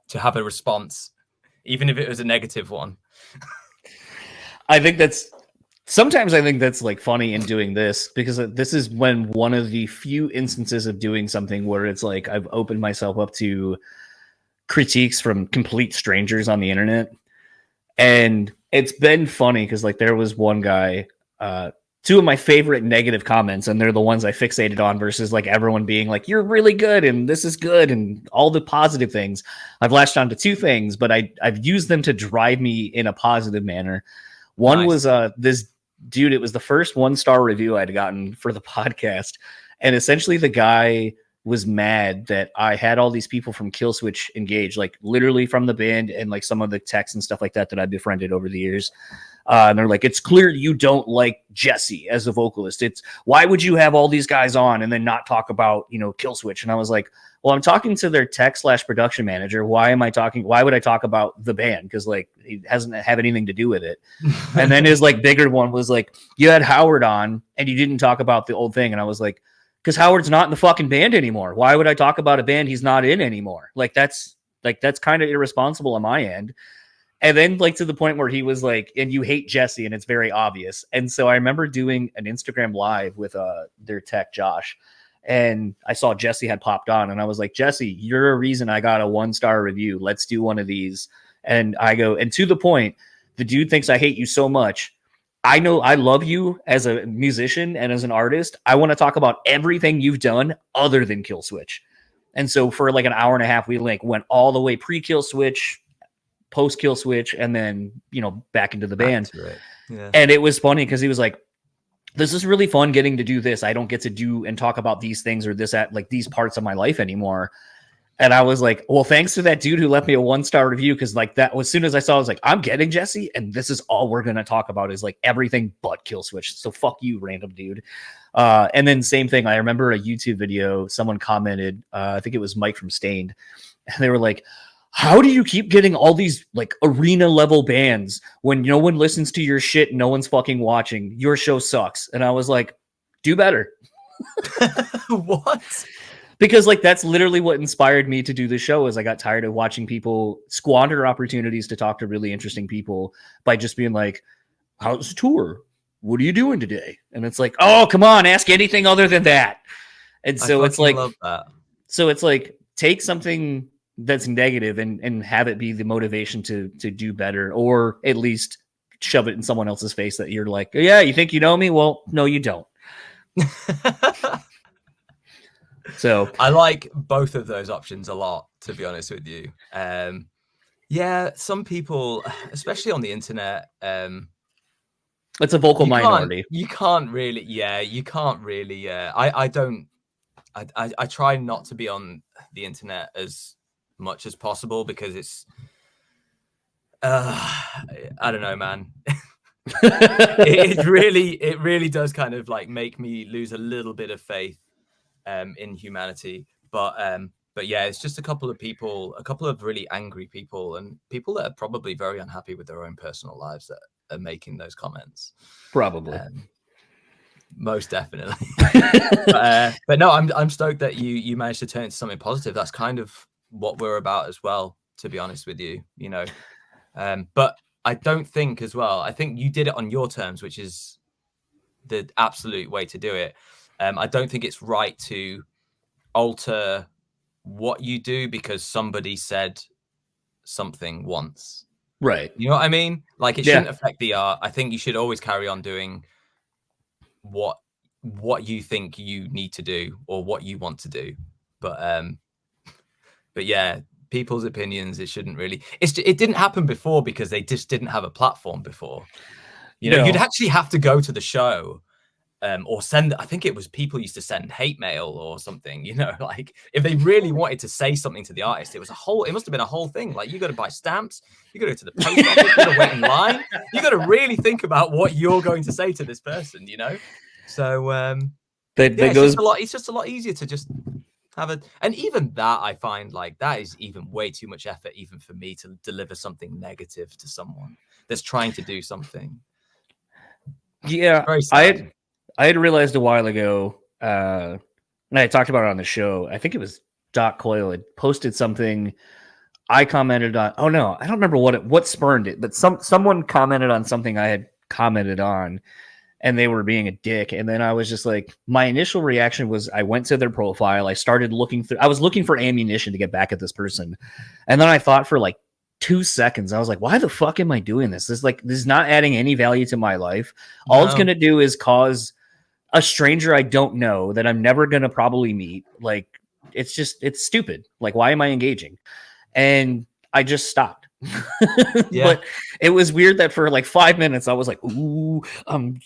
to have a response, even if it was a negative one. I think that's like funny in doing this, because this is when one of the few instances of doing something where it's like I've opened myself up to critiques from complete strangers on the internet. And it's been funny because like there was one guy, two of my favorite negative comments, and they're the ones I fixated on versus like everyone being like, you're really good and this is good and all the positive things. I've latched on to two things, but I've used them to drive me in a positive manner. One was this dude, it was the first 1-star review I'd gotten for the podcast. And essentially the guy was mad that I had all these people from Killswitch engaged, like literally from the band and like some of the texts and stuff like that I befriended over the years. And they're like, it's clear you don't like Jesse as a vocalist. It's why would you have all these guys on and then not talk about, Killswitch? And I was like, well, I'm talking to their tech/production manager. Why would I talk about the band? Because like it doesn't have anything to do with it. And then his like bigger one was like, you had Howard on and you didn't talk about the old thing. And I was like, because Howard's not in the fucking band anymore. Why would I talk about a band he's not in anymore? That's kind of irresponsible on my end. And then like to the point where he was like, and you hate Jesse and it's very obvious. And so I remember doing an Instagram live with their tech Josh, and I saw Jesse had popped on and I was like, Jesse, you're a reason I got a 1-star review. Let's do one of these. And I go, and to the point, the dude thinks I hate you so much. I know I love you as a musician and as an artist. I want to talk about everything you've done other than Killswitch. And so for like an hour and a half, we like went all the way pre-Killswitch, post-Killswitch, and then, back into the band. Yeah. And it was funny because he was like, this is really fun getting to do this. I don't get to do and talk about these things or this at like these parts of my life anymore. And I was like, well, thanks to that dude who left me a 1-star review. Because like that, as soon as I saw, I was like, I'm getting Jesse. And this is all we're going to talk about is like everything but Killswitch. So fuck you, random dude. And then same thing. I remember a YouTube video, someone commented, I think it was Mike from Stained. And they were like, how do you keep getting all these like arena level bands when no one listens to your shit? No one's fucking watching. Your show sucks. And I was like, do better. What? Because like that's literally what inspired me to do the show. Is I got tired of watching people squander opportunities to talk to really interesting people by just being like, how's the tour? What are you doing today? And it's like, oh, come on, ask anything other than that. And so it's like, love that. So it's like, take something that's negative and have it be the motivation to do better, or at least shove it in someone else's face that you're like, oh, yeah, you think you know me? Well, no, you don't. So I like both of those options a lot, to be honest with you. Yeah, some people, especially on the internet, it's a vocal minority. You can't really. I try not to be on the internet as much as possible because it's I don't know, man. it really does kind of like make me lose a little bit of faith in humanity, but yeah, it's just a couple of really angry people and people that are probably very unhappy with their own personal lives that are making those comments. Probably. Most definitely. But no, I'm stoked that you managed to turn it into something positive. That's kind of what we're about as well, to be honest with you, But I don't think as well. I think you did it on your terms, which is the absolute way to do it. I don't think it's right to alter what you do because somebody said something once. Right. You know what I mean? Like, it shouldn't affect the art. I think you should always carry on doing what you think you need to do or what you want to do. But yeah, people's opinions, it shouldn't really. It didn't happen before because they just didn't have a platform before. You know, you'd actually have to go to the show. Or send, I think it was people used to send hate mail or something, you know, like if they really wanted to say something to the artist, it must have been a whole thing. Like, you got to buy stamps, you got to go to the post office, you got to wait in line, you got to really think about what you're going to say to this person, you know? So, it's just a lot easier to just have and even that, I find like that is even way too much effort, even for me to deliver something negative to someone that's trying to do something. Yeah, I had realized a while ago, and I talked about it on the show. I think it was Doc Coyle had posted something. I commented on. Oh no, I don't remember what spurned it, but someone commented on something I had commented on, and they were being a dick. And then I was just like, my initial reaction was, I went to their profile. I started looking through. I was looking for ammunition to get back at this person, and then I thought for like 2 seconds, I was like, why the fuck am I doing this? This is not adding any value to my life. All it's gonna do is cause a stranger I don't know that I'm never going to probably meet. Like, it's stupid. Like, why am I engaging? And I just stopped. But it was weird that for like 5 minutes, I was like, ooh, I'm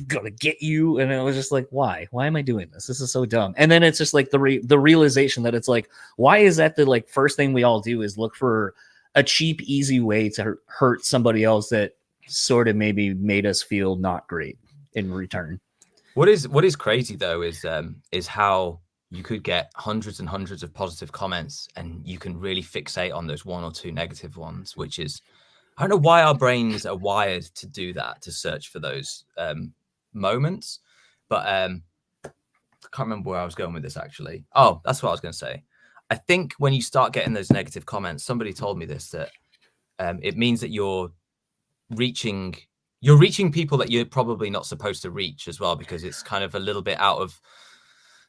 going to get you. And I was just like, why am I doing this? This is so dumb. And then it's just like the realization that it's like, why is that the like first thing we all do is look for a cheap, easy way to hurt somebody else that sort of maybe made us feel not great in return. What is crazy though is how you could get hundreds and hundreds of positive comments and you can really fixate on those one or two negative ones, which is, I don't know why our brains are wired to do that, to search for those moments. But I can't remember where I was going with this actually. Oh, that's what I was going to say. I think when you start getting those negative comments, somebody told me this, that it means that you're reaching people that you're probably not supposed to reach as well, because it's kind of a little bit out of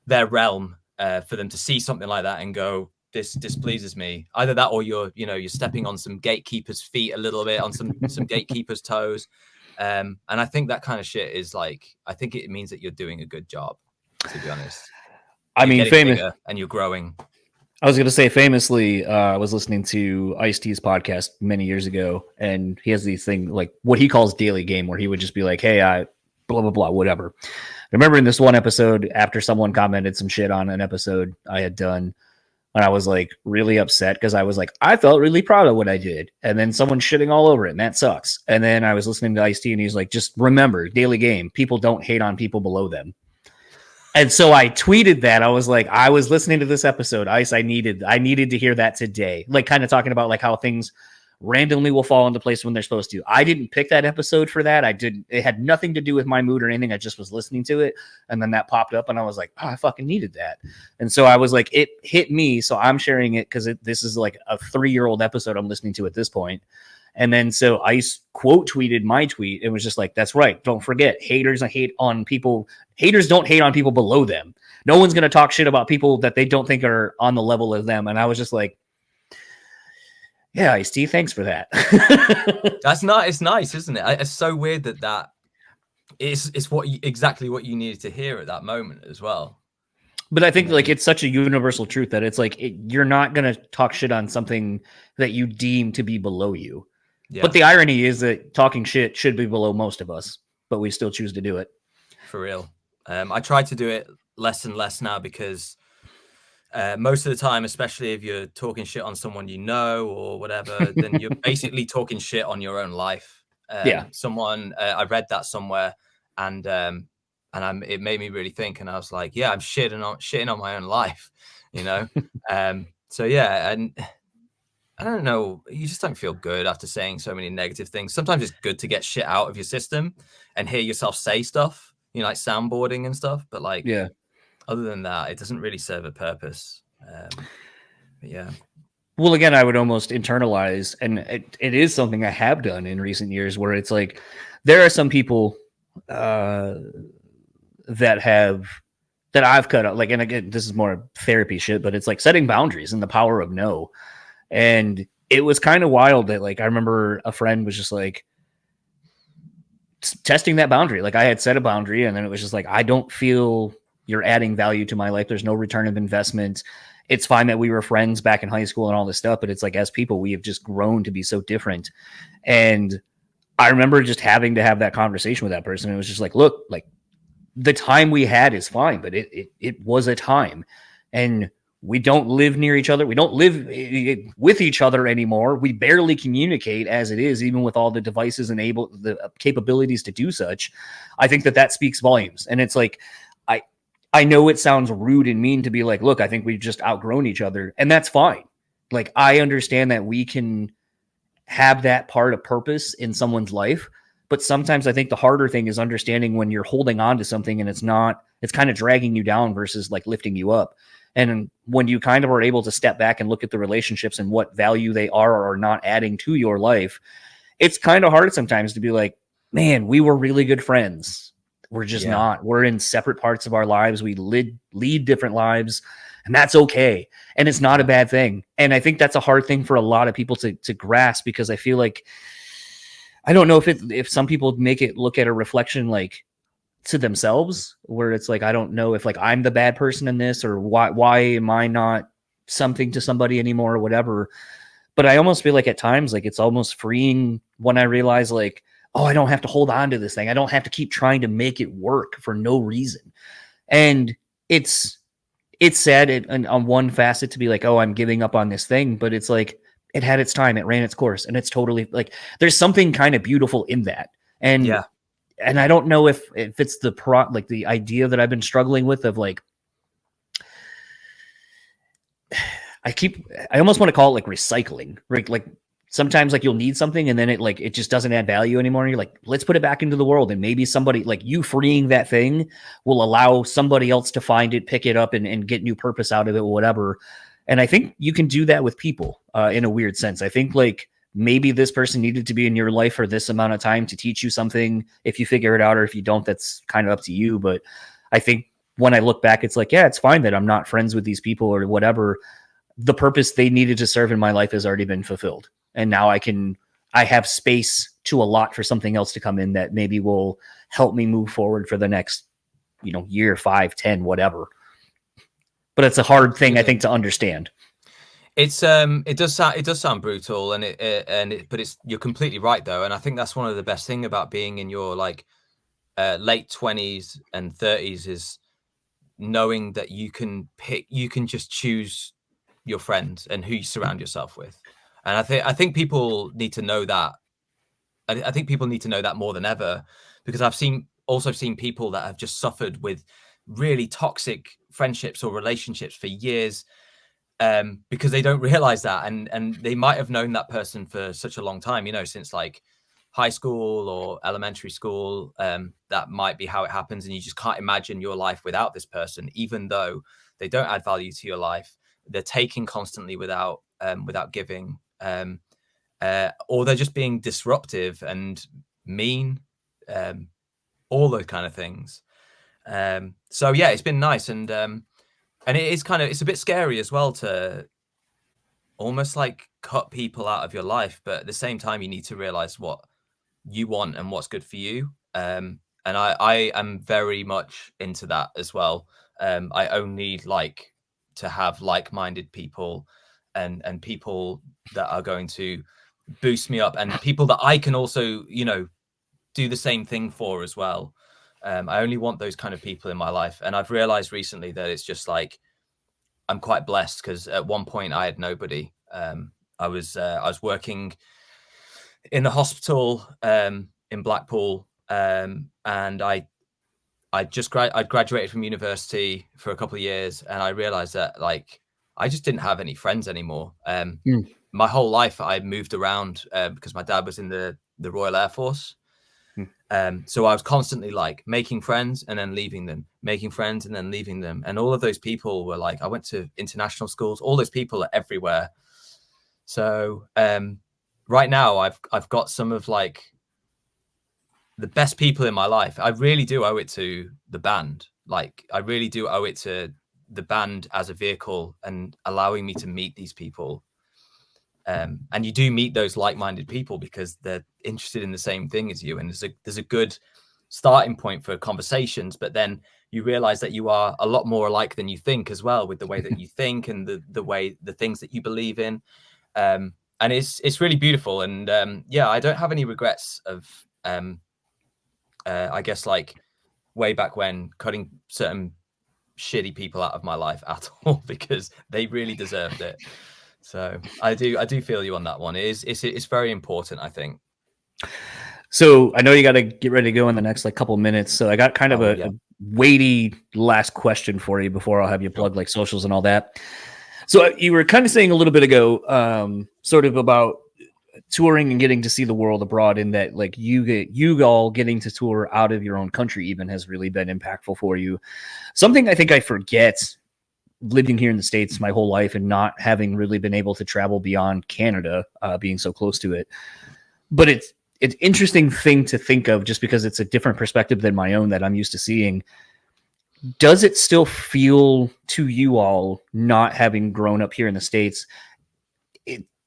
their realm for them to see something like that and go, this displeases me. Either that or you're stepping on some gatekeepers' feet a little bit, on some gatekeepers' toes. And I think that kind of shit is like, I think it means that you're doing a good job, to be honest. I mean, famous, and you're growing. I was going to say, famously, I was listening to Ice-T's podcast many years ago, and he has these thing like what he calls daily game, where he would just be like, hey, I blah, blah, blah, whatever. I remember in this one episode, after someone commented some shit on an episode I had done, and I was like really upset because I was like, I felt really proud of what I did. And then someone shitting all over it, and that sucks. And then I was listening to Ice-T, and he's like, just remember, daily game, people don't hate on people below them. And so I tweeted that. I was like, I was listening to this episode, Ice. I needed to hear that today. Like, kind of talking about like how things randomly will fall into place when they're supposed to. I didn't pick that episode for that. It had nothing to do with my mood or anything. I just was listening to it. And then that popped up and I was like, oh, I fucking needed that. And so I was like, it hit me. So I'm sharing it because this is like a 3-year-old episode I'm listening to at this point. And then so Ice quote tweeted my tweet. It was just like, that's right. Don't forget, haters don't hate on people below them. No one's going to talk shit about people that they don't think are on the level of them. And I was just like, yeah, Ice-T, thanks for that. That's not, it's nice, isn't it? It's so weird that it's exactly what you needed to hear at that moment as well. But I think like it's such a universal truth that it's like, you're not going to talk shit on something that you deem to be below you. Yeah. But the irony is that talking shit should be below most of us, but we still choose to do it. For real. I try to do it less and less now because most of the time, especially if you're talking shit on someone you know or whatever, then you're basically talking shit on your own life. Someone, I read that somewhere and it made me really think, and I was like, yeah, I'm shitting on my own life, you know? So yeah, and I don't know, you just don't feel good after saying so many negative things. Sometimes it's good to get shit out of your system and hear yourself say stuff, you know, like soundboarding and stuff. But like, yeah, other than that, it doesn't really serve a purpose. But yeah. Well, again, I would almost internalize, and it is something I have done in recent years, where it's like there are some people uh, that have that I've cut out. Like, and again, this is more therapy shit, but it's like setting boundaries and the power of no. And it was kind of wild that, like, I remember a friend was just like testing that boundary. Like, I had set a boundary, and then it was just like, I don't feel you're adding value to my life. There's no return of investment. It's fine that we were friends back in high school and all this stuff, but it's like, as people, we have just grown to be so different. And I remember just having to have that conversation with that person. It was just like, look, like, the time we had is fine, but it was a time, and we don't live near each other. We don't live with each other anymore. We barely communicate as it is, even with all the devices and the capabilities to do such. I think that speaks volumes. And it's like, I know it sounds rude and mean to be like, look, I think we've just outgrown each other, and that's fine. Like, I understand that we can have that part of purpose in someone's life. But sometimes I think the harder thing is understanding when you're holding on to something and it's kind of dragging you down versus like lifting you up. And when you kind of are able to step back and look at the relationships and what value they are or are not adding to your life, it's kind of hard sometimes to be like, man, we were really good friends. We're just not. We're in separate parts of our lives. We lead different lives, and that's okay. And it's not a bad thing. And I think that's a hard thing for a lot of people to grasp, because I feel like, I don't know if some people make it look at a reflection like to themselves, where it's like, I don't know if like I'm the bad person in this, or why am I not something to somebody anymore or whatever. But I almost feel like at times, like, it's almost freeing when I realize like, oh, I don't have to hold on to this thing. I don't have to keep trying to make it work for no reason. And it's sad and on one facet to be like, oh, I'm giving up on this thing, but it's like, it had its time, it ran its course, and it's totally like, there's something kind of beautiful in that. And and I don't know if it's like the idea that I've been struggling with of like, I almost want to call it like recycling, right? Like, sometimes like you'll need something and then it just doesn't add value anymore. And you're like, let's put it back into the world. And maybe somebody like you freeing that thing will allow somebody else to find it, pick it up, and get new purpose out of it, whatever. And I think you can do that with people in a weird sense. I think like maybe this person needed to be in your life for this amount of time to teach you something. If you figure it out, or if you don't, that's kind of up to you. But I think when I look back, it's like, yeah, it's fine that I'm not friends with these people or whatever. The purpose they needed to serve in my life has already been fulfilled. And now I have space to allot for something else to come in that maybe will help me move forward for the next, year, 5, 10, whatever. But it's a hard thing, I think, to understand. It's it does sound brutal, but you're completely right though, and I think that's one of the best thing about being in your like late 20s and 30s is knowing that you can just choose your friends and who you surround yourself with. And I think people need to know that. I think people need to know that more than ever, because I've also seen people that have just suffered with really toxic friendships or relationships for years, because they don't realize that, and they might have known that person for such a long time, since like high school or elementary school. That might be how it happens, and you just can't imagine your life without this person, even though they don't add value to your life. They're taking constantly without giving, or they're just being disruptive and mean, all those kind of things. So yeah, it's been nice, and it is it's a bit scary as well to almost like cut people out of your life, but at the same time you need to realize what you want and what's good for you. And I am very much into that as well. I only like to have like-minded people and people that are going to boost me up, and people that I can also, do the same thing for as well. I only want those kind of people in my life. And I've realized recently that it's just like, I'm quite blessed, because at one point I had nobody. I was working in the hospital in Blackpool, and I'd graduated from university for a couple of years, and I realized that like I just didn't have any friends anymore. My whole life I moved around because my dad was in the Royal Air Force. So I was constantly like making friends and then leaving them, making friends and then leaving them. And all of those people were like, I went to international schools. All those people are everywhere. So right now I've got some of like the best people in my life. I really do owe it to the band. Like I really do owe it to the band as a vehicle and allowing me to meet these people. And you do meet those like-minded people because they're interested in the same thing as you. And there's a good starting point for conversations, but then you realize that you are a lot more alike than you think as well, with the way that you think and the things that you believe in. And it's really beautiful. And yeah, I don't have any regrets of I guess like way back when cutting certain shitty people out of my life at all, because they really deserved it. So I do feel you on that one. It's very important, I think. So I know you got to get ready to go in the next like couple minutes. So I got kind of a weighty last question for you before I'll have you plug like socials and all that. So you were kind of saying a little bit ago, sort of about touring and getting to see the world abroad, in that like you all getting to tour out of your own country even has really been impactful for you. Something I think I forget living here in the States my whole life and not having really been able to travel beyond Canada, being so close to it. But it's an interesting thing to think of just because it's a different perspective than my own that I'm used to seeing. Does it still feel to you all, not having grown up here in the States,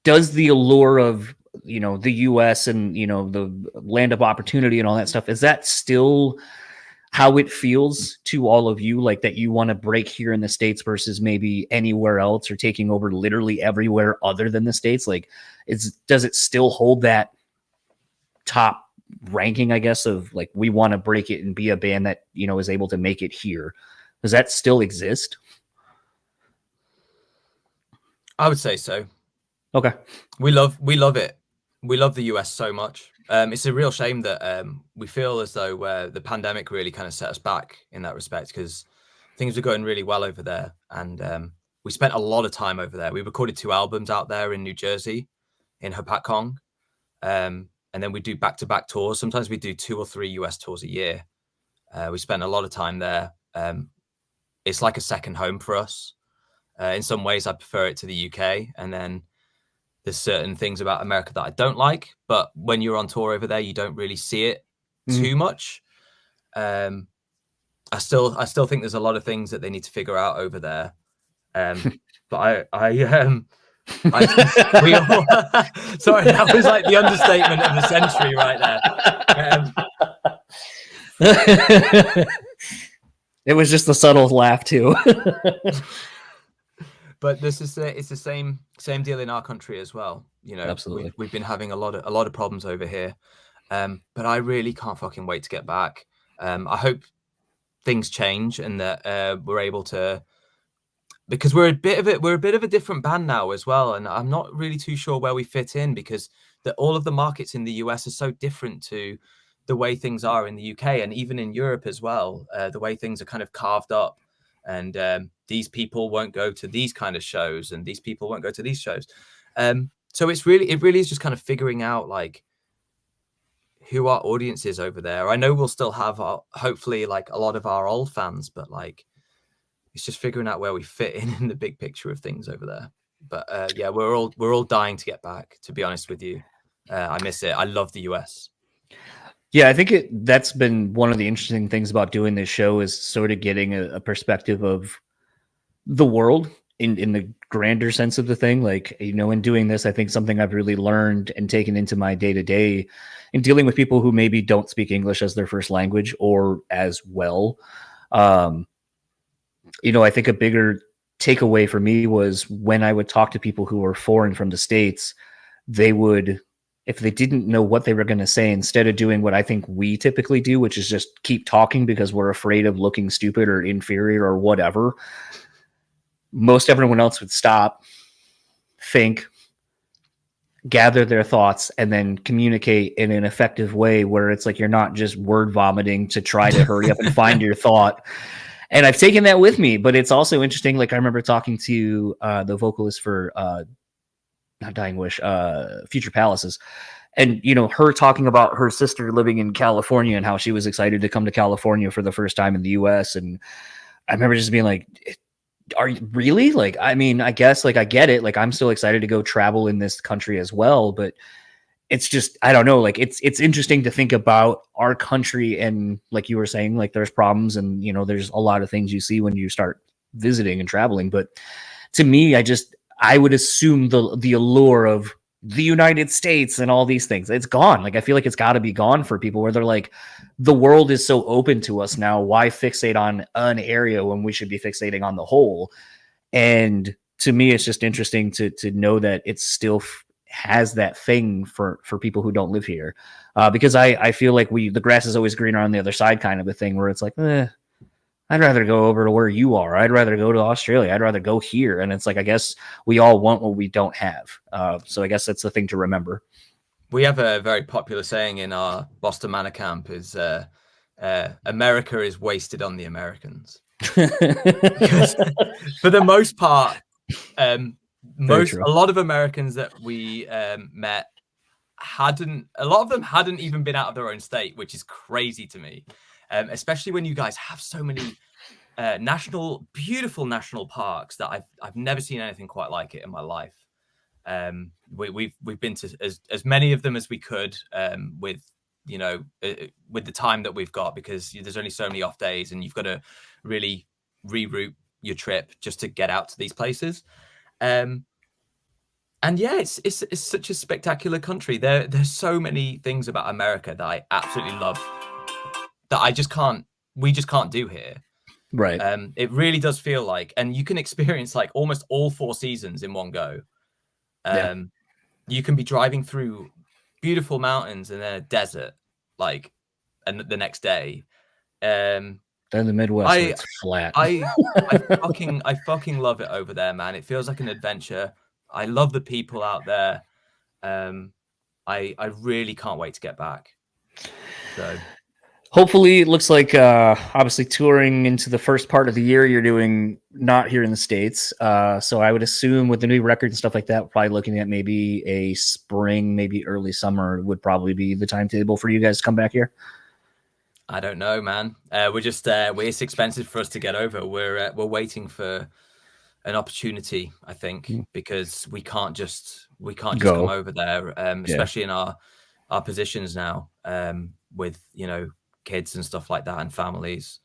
does the allure of, you know, the US and, you know, the land of opportunity and all that stuff, is that still how it feels to all of you? Like that you want to break here in the States versus maybe anywhere else, or taking over literally everywhere other than the States? Like, does it still hold that top ranking, I guess, of like, we want to break it and be a band that, you know, is able to make it here? Does that still exist? I would say so. Okay. We love it. We love the US so much. It's a real shame that we feel as though the pandemic really kind of set us back in that respect, because things were going really well over there. And we spent a lot of time over there. We recorded 2 albums out there in New Jersey, in Hopatcong. And then we do back-to-back tours. Sometimes we do 2 or 3 US tours a year. We spent a lot of time there. It's like a second home for us. In some ways, I prefer it to the UK. And then there's certain things about America that I don't like. But when you're on tour over there, you don't really see it too much. I still think there's a lot of things that they need to figure out over there. But we all, sorry, that was like the understatement of the century right there. It was just a subtle laugh too. But it's the same deal in our country as well. You know, absolutely. We've been having a lot of problems over here. But I really can't fucking wait to get back. I hope things change and that we're able to, because we're a bit of a different band now as well. And I'm not really too sure where we fit in, because all of the markets in the US are so different to the way things are in the UK and even in Europe as well. The way things are kind of carved up, and these people won't go to these kind of shows and these people won't go to these shows. So it really is just kind of figuring out like who our audience is over there. I know we'll still have hopefully like a lot of our old fans, but like, it's just figuring out where we fit in the big picture of things over there. But yeah, we're all dying to get back, to be honest with you. I miss it. I love the US. Yeah, I think that's been one of the interesting things about doing this show, is sort of getting a perspective of the world in the grander sense of the thing. Like, you know, in doing this, I think something I've really learned and taken into my day-to-day in dealing with people who maybe don't speak English as their first language or as well. You know, I think a bigger takeaway for me was when I would talk to people who were foreign from the States, they would, if they didn't know what they were going to say, instead of doing what I think we typically do, which is just keep talking because we're afraid of looking stupid or inferior or whatever, most everyone else would stop, think, gather their thoughts, and then communicate in an effective way where it's like you're not just word vomiting to try to hurry up and find your thought. And I've taken that with me, but it's also interesting. Like, I remember talking to the vocalist for not Dying Wish, Future Palaces, and, you know, her talking about her sister living in California and how she was excited to come to California for the first time in the US. And I remember just being like, Are you really? Like, I mean, I guess like I get it. Like, I'm still excited to go travel in this country as well, but it's just, I don't know, like it's interesting to think about our country, and like you were saying, like there's problems, and there's a lot of things you see when you start visiting and traveling. But to me, I would assume the allure of the United States and all these things, it's gone. Like, I feel like it's got to be gone for people, where they're like, the world is so open to us now. Why fixate on an area when we should be fixating on the whole? And to me, it's just interesting to know that it still has that thing for people who don't live here. Because I feel like the grass is always greener on the other side kind of a thing, where it's like, I'd rather go over to where you are. I'd rather go to Australia. I'd rather go here. And it's like, I guess we all want what we don't have. So I guess that's the thing to remember. We have a very popular saying in our Boston Manor camp is America is wasted on the Americans. Because for the most part, a lot of Americans that we met a lot of them hadn't even been out of their own state, which is crazy to me. Especially when you guys have so many beautiful national parks that I've never seen anything quite like it in my life. We've been to as many of them as we could, with the time that we've got, because there's only so many off days, and you've got to really reroute your trip just to get out to these places. And yeah, it's such a spectacular country. There's so many things about America that I absolutely love, that we just can't do here. Right. It really does feel like, and you can experience like almost all 4 seasons in one go. You can be driving through beautiful mountains and then a desert, like, and the next day. Then the Midwest, it's flat. I fucking love it over there, man. It feels like an adventure. I love the people out there. I really can't wait to get back. So hopefully, it looks like obviously touring into the first part of the year you're doing not here in the States. So I would assume with the new record and stuff like that, we're probably looking at maybe a spring, maybe early summer would probably be the timetable for you guys to come back here. I don't know, man. It's expensive for us to get over. We're waiting for an opportunity, I think, because we can't just come over there, especially in our positions now, with kids and stuff like that and families.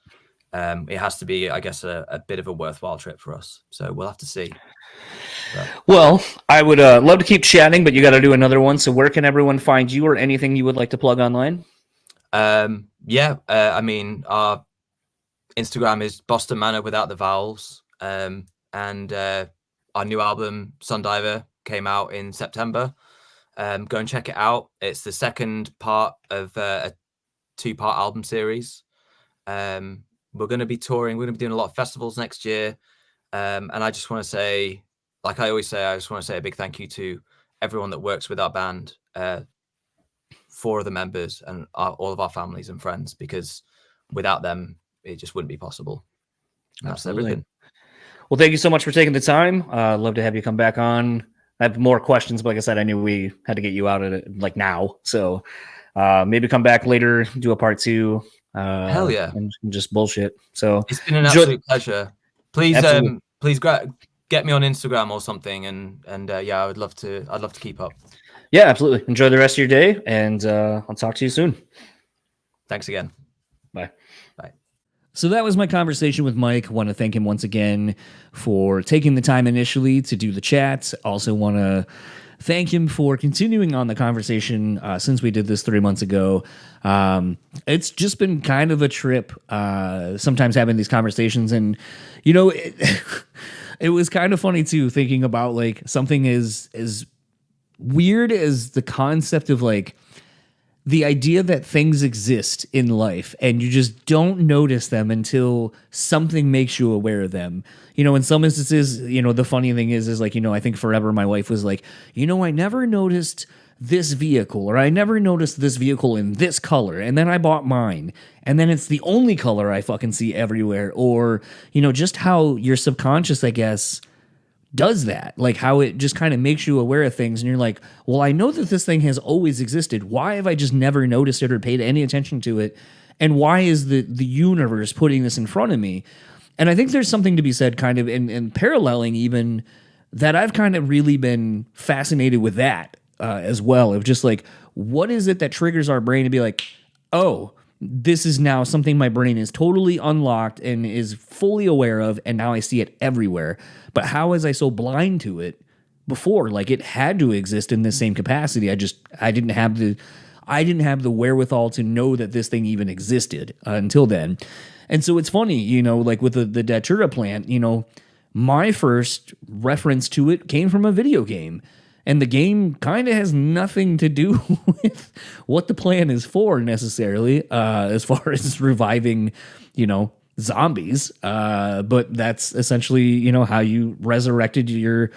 It has to be, I guess, a bit of a worthwhile trip for us. So we'll have to see. Well, I would love to keep chatting, but you got to do another one. So where can everyone find you, or anything you would like to plug online? I mean, our Instagram is Boston Manor without the vowels. And our new album, Sundiver, came out in September. Go and check it out. It's the second part of a 2-part album series. We're going to be touring. We're going to be doing a lot of festivals next year. And I just want to say, like I always say, I just want to say a big thank you to everyone that works with our band, 4 of the members, and all of our families and friends, because without them, it just wouldn't be possible. That's everything. Well, thank you so much for taking the time. Love to have you come back on. I have more questions, but like I said, I knew we had to get you out of it like now. So maybe come back later, do a part 2. Hell yeah. And just bullshit. So it's been an absolute pleasure. Please get me on Instagram or something. And I'd love to keep up. Yeah, absolutely. Enjoy the rest of your day, and I'll talk to you soon. Thanks again. Bye. Bye. So that was my conversation with Mike. Want to thank him once again for taking the time initially to do the chat. Also want to thank him for continuing on the conversation since we did this 3 months ago. It's just been kind of a trip sometimes having these conversations, and it was kind of funny too, thinking about like something as weird as the concept of like the idea that things exist in life and you just don't notice them until something makes you aware of them. In some instances, the funny thing is like, I think forever my wife was like, I never noticed this vehicle, or I never noticed this vehicle in this color, and then I bought mine, and then it's the only color I fucking see everywhere. Or, just how your subconscious, I guess, does that, like how it just kind of makes you aware of things, and you're like, well, I know that this thing has always existed. Why have I just never noticed it or paid any attention to it? And why is the universe putting this in front of me? And I think there's something to be said kind of in paralleling even that I've kind of really been fascinated with that as well. Of just like, what is it that triggers our brain to be like, oh, this is now something my brain is totally unlocked and is fully aware of, and now I see it everywhere. But how was I so blind to it before? Like, it had to exist in the same capacity. I didn't have the wherewithal to know that this thing even existed until then. And so it's funny, you know, like with the Datura plant, you know, my first reference to it came from a video game. And the game kind of has nothing to do with what the plan is for necessarily, as far as reviving, you know, zombies. But that's essentially, you know, how you resurrected your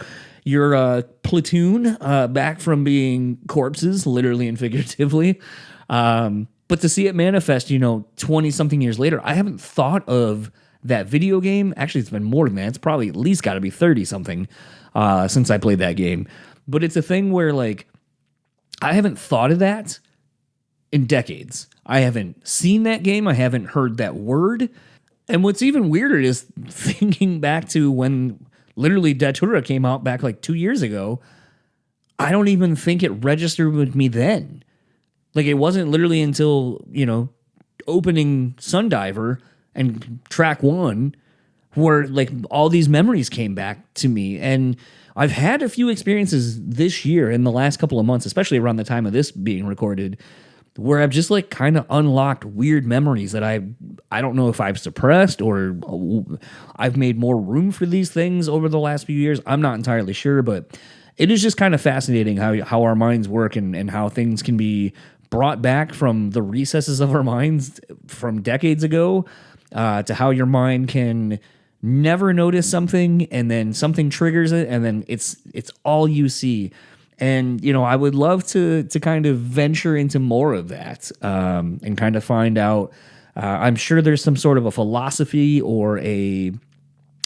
platoon back from being corpses, literally and figuratively. But to see it manifest, you know, 20-something years later, I haven't thought of that video game. Actually, it's been more than that. It's probably at least got to be 30-something since I played that game. But it's a thing where, like, I haven't thought of that in decades. I haven't seen that game. I haven't heard that word. And what's even weirder is thinking back to when literally Datura came out back like 2 years ago. I don't even think it registered with me then. Like, it wasn't literally until, you know, opening Sundiver and track 1 where, like, all these memories came back to me. And I've had a few experiences this year in the last couple of months, especially around the time of this being recorded, where I've just like kind of unlocked weird memories that I don't know if I've suppressed or I've made more room for these things over the last few years. I'm not entirely sure, but it is just kind of fascinating how our minds work and how things can be brought back from the recesses of our minds from decades ago to how your mind can never notice something and then something triggers it and then it's all you see. And, you know, I would love to kind of venture into more of that and kind of find out. I'm sure there's some sort of a philosophy or a,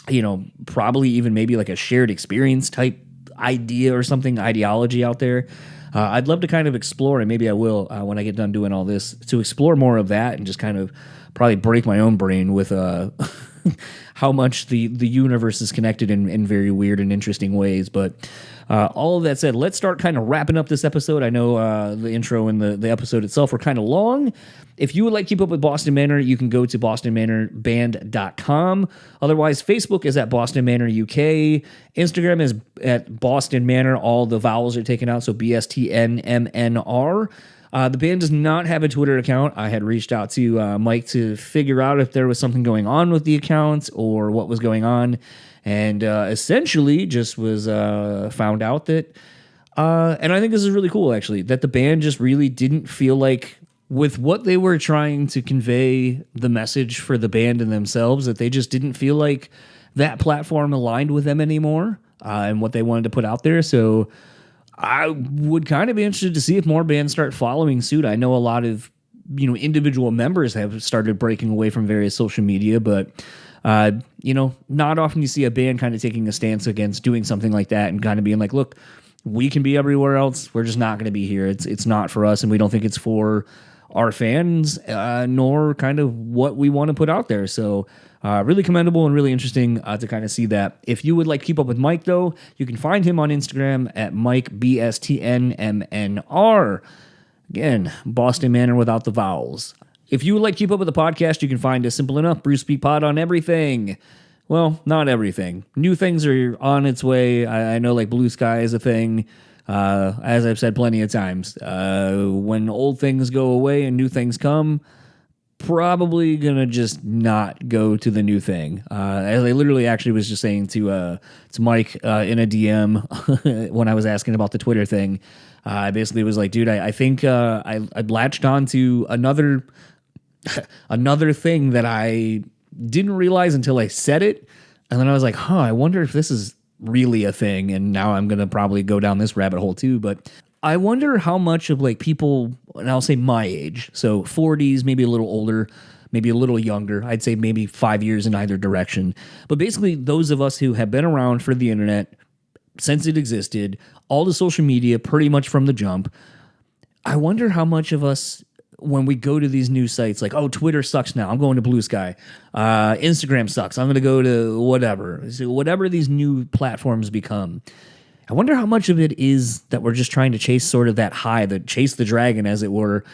you know, probably even maybe like a shared experience type idea or something, ideology out there. I'd love to kind of explore, and maybe I will when I get done doing all this, to explore more of that and just kind of probably break my own brain with how much the universe is connected in very weird and interesting ways. But all of that said, let's start kind of wrapping up this episode. I know the intro and the episode itself were kind of long. If you would like to keep up with Boston Manor, you can go to bostonmanorband.com. Otherwise, Facebook is at Boston Manor UK. Instagram is at Boston Manor. All the vowels are taken out, so BSTNMNR. The band does not have a Twitter account. I had reached out to Mike to figure out if there was something going on with the account or what was going on, and essentially just was found out that, and I think this is really cool actually, that the band just really didn't feel like, with what they were trying to convey the message for the band and themselves, that they just didn't feel like that platform aligned with them anymore and what they wanted to put out there. So I would kind of be interested to see if more bands start following suit. I know a lot of, you know, individual members have started breaking away from various social media, but, you know, not often you see a band kind of taking a stance against doing something like that and kind of being like, look, we can be everywhere else. We're just not going to be here. It's not for us, and we don't think it's for our fans, nor kind of what we want to put out there. So really commendable and really interesting to kind of see that. If you would like to keep up with Mike, though, you can find him on Instagram at MikeBSTNMNR. Again, Boston Manor without the vowels. If you would like to keep up with the podcast, you can find us simple enough, Brew Speak Pod on everything. Well, not everything. New things are on its way. I know like Blue Sky is a thing. As I've said plenty of times, when old things go away and new things come, probably gonna just not go to the new thing. As I literally actually was just saying to Mike in a DM when I was asking about the Twitter thing, I basically was like, dude, I think I latched on to another thing that I didn't realize until I said it, and then I was like, I wonder if this is really a thing, and now I'm gonna probably go down this rabbit hole too. But I wonder how much of like people, and I'll say my age, so 40s, maybe a little older, maybe a little younger, I'd say maybe 5 years in either direction, but basically those of us who have been around for the internet since it existed, all the social media pretty much from the jump, I wonder how much of us when we go to these new sites, like, oh, Twitter sucks now, I'm going to Blue Sky. Instagram sucks, I'm going to go to whatever. So whatever these new platforms become, I wonder how much of it is that we're just trying to chase sort of that high, that chase the dragon, as it were,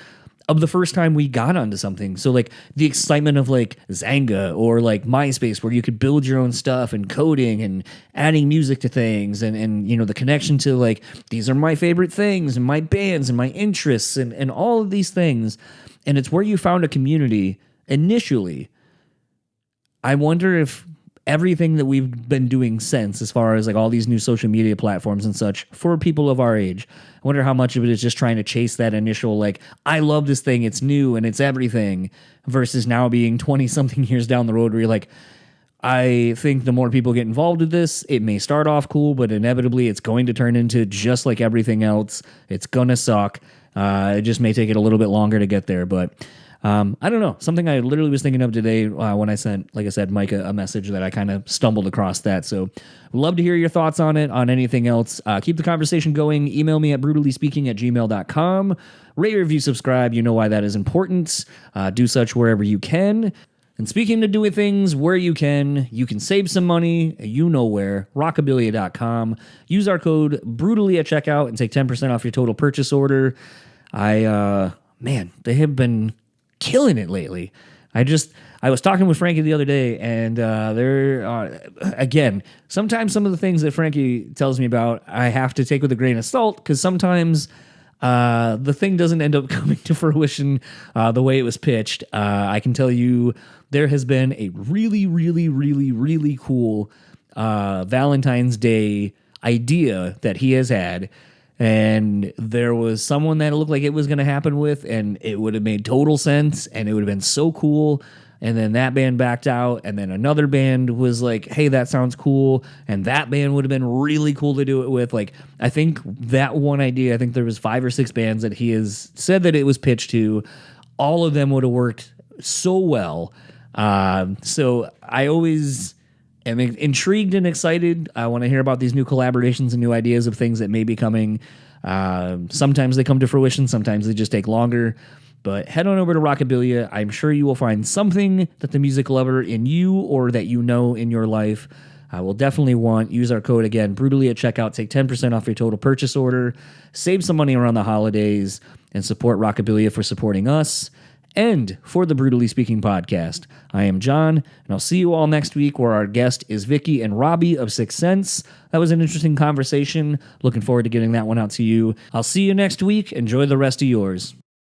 of the first time we got onto something. So like the excitement of like Zanga or like MySpace, where you could build your own stuff and coding and adding music to things, and you know, the connection to like, these are my favorite things and my bands and my interests and all of these things. And it's where you found a community initially. I wonder if everything that we've been doing since, as far as like all these new social media platforms and such for people of our age, I wonder how much of it is just trying to chase that initial, like, I love this thing, it's new and it's everything, versus now being 20 something years down the road where you're like, I think the more people get involved with this, it may start off cool, but inevitably it's going to turn into just like everything else. It's gonna suck. It just may take it a little bit longer to get there, but I don't know. Something I literally was thinking of today when I sent, like I said, Mike a message, that I kind of stumbled across that. So would love to hear your thoughts on it, on anything else. Keep the conversation going. Email me at brewtallyspeaking@gmail.com. Rate, review, subscribe. You know why that is important. Do such wherever you can. And speaking of doing things where you can save some money, you know where, rockabilia.com. Use our code BREWtally at checkout and take 10% off your total purchase order. Man, they have been killing it lately. I was talking with Frankie the other day, and again, sometimes some of the things that Frankie tells me about, I have to take with a grain of salt, because sometimes the thing doesn't end up coming to fruition the way it was pitched. I can tell you there has been a really, really, really, really cool Valentine's Day idea that he has had. And there was someone that it looked like it was going to happen with, and it would have made total sense, and it would have been so cool. And then that band backed out, and then another band was like, hey, that sounds cool. And that band would have been really cool to do it with. Like, I think that one idea, I think there was 5 or 6 bands that he has said that it was pitched to. All of them would have worked so well. So I always am intrigued and excited. I want to hear about these new collaborations and new ideas of things that may be coming. Sometimes they come to fruition. Sometimes they just take longer. But head on over to Rockabilia. I'm sure you will find something that the music lover in you or that you know in your life will definitely want. Use our code again, BREWtally at checkout. Take 10% off your total purchase order. Save some money around the holidays and support Rockabilia for supporting us and for the Brewtally Speaking podcast. I am John, and I'll see you all next week, where our guest is Vicky and Robbie of Sixth Sense. That was an interesting conversation. Looking forward to getting that one out to you. I'll see you next week. Enjoy the rest of yours.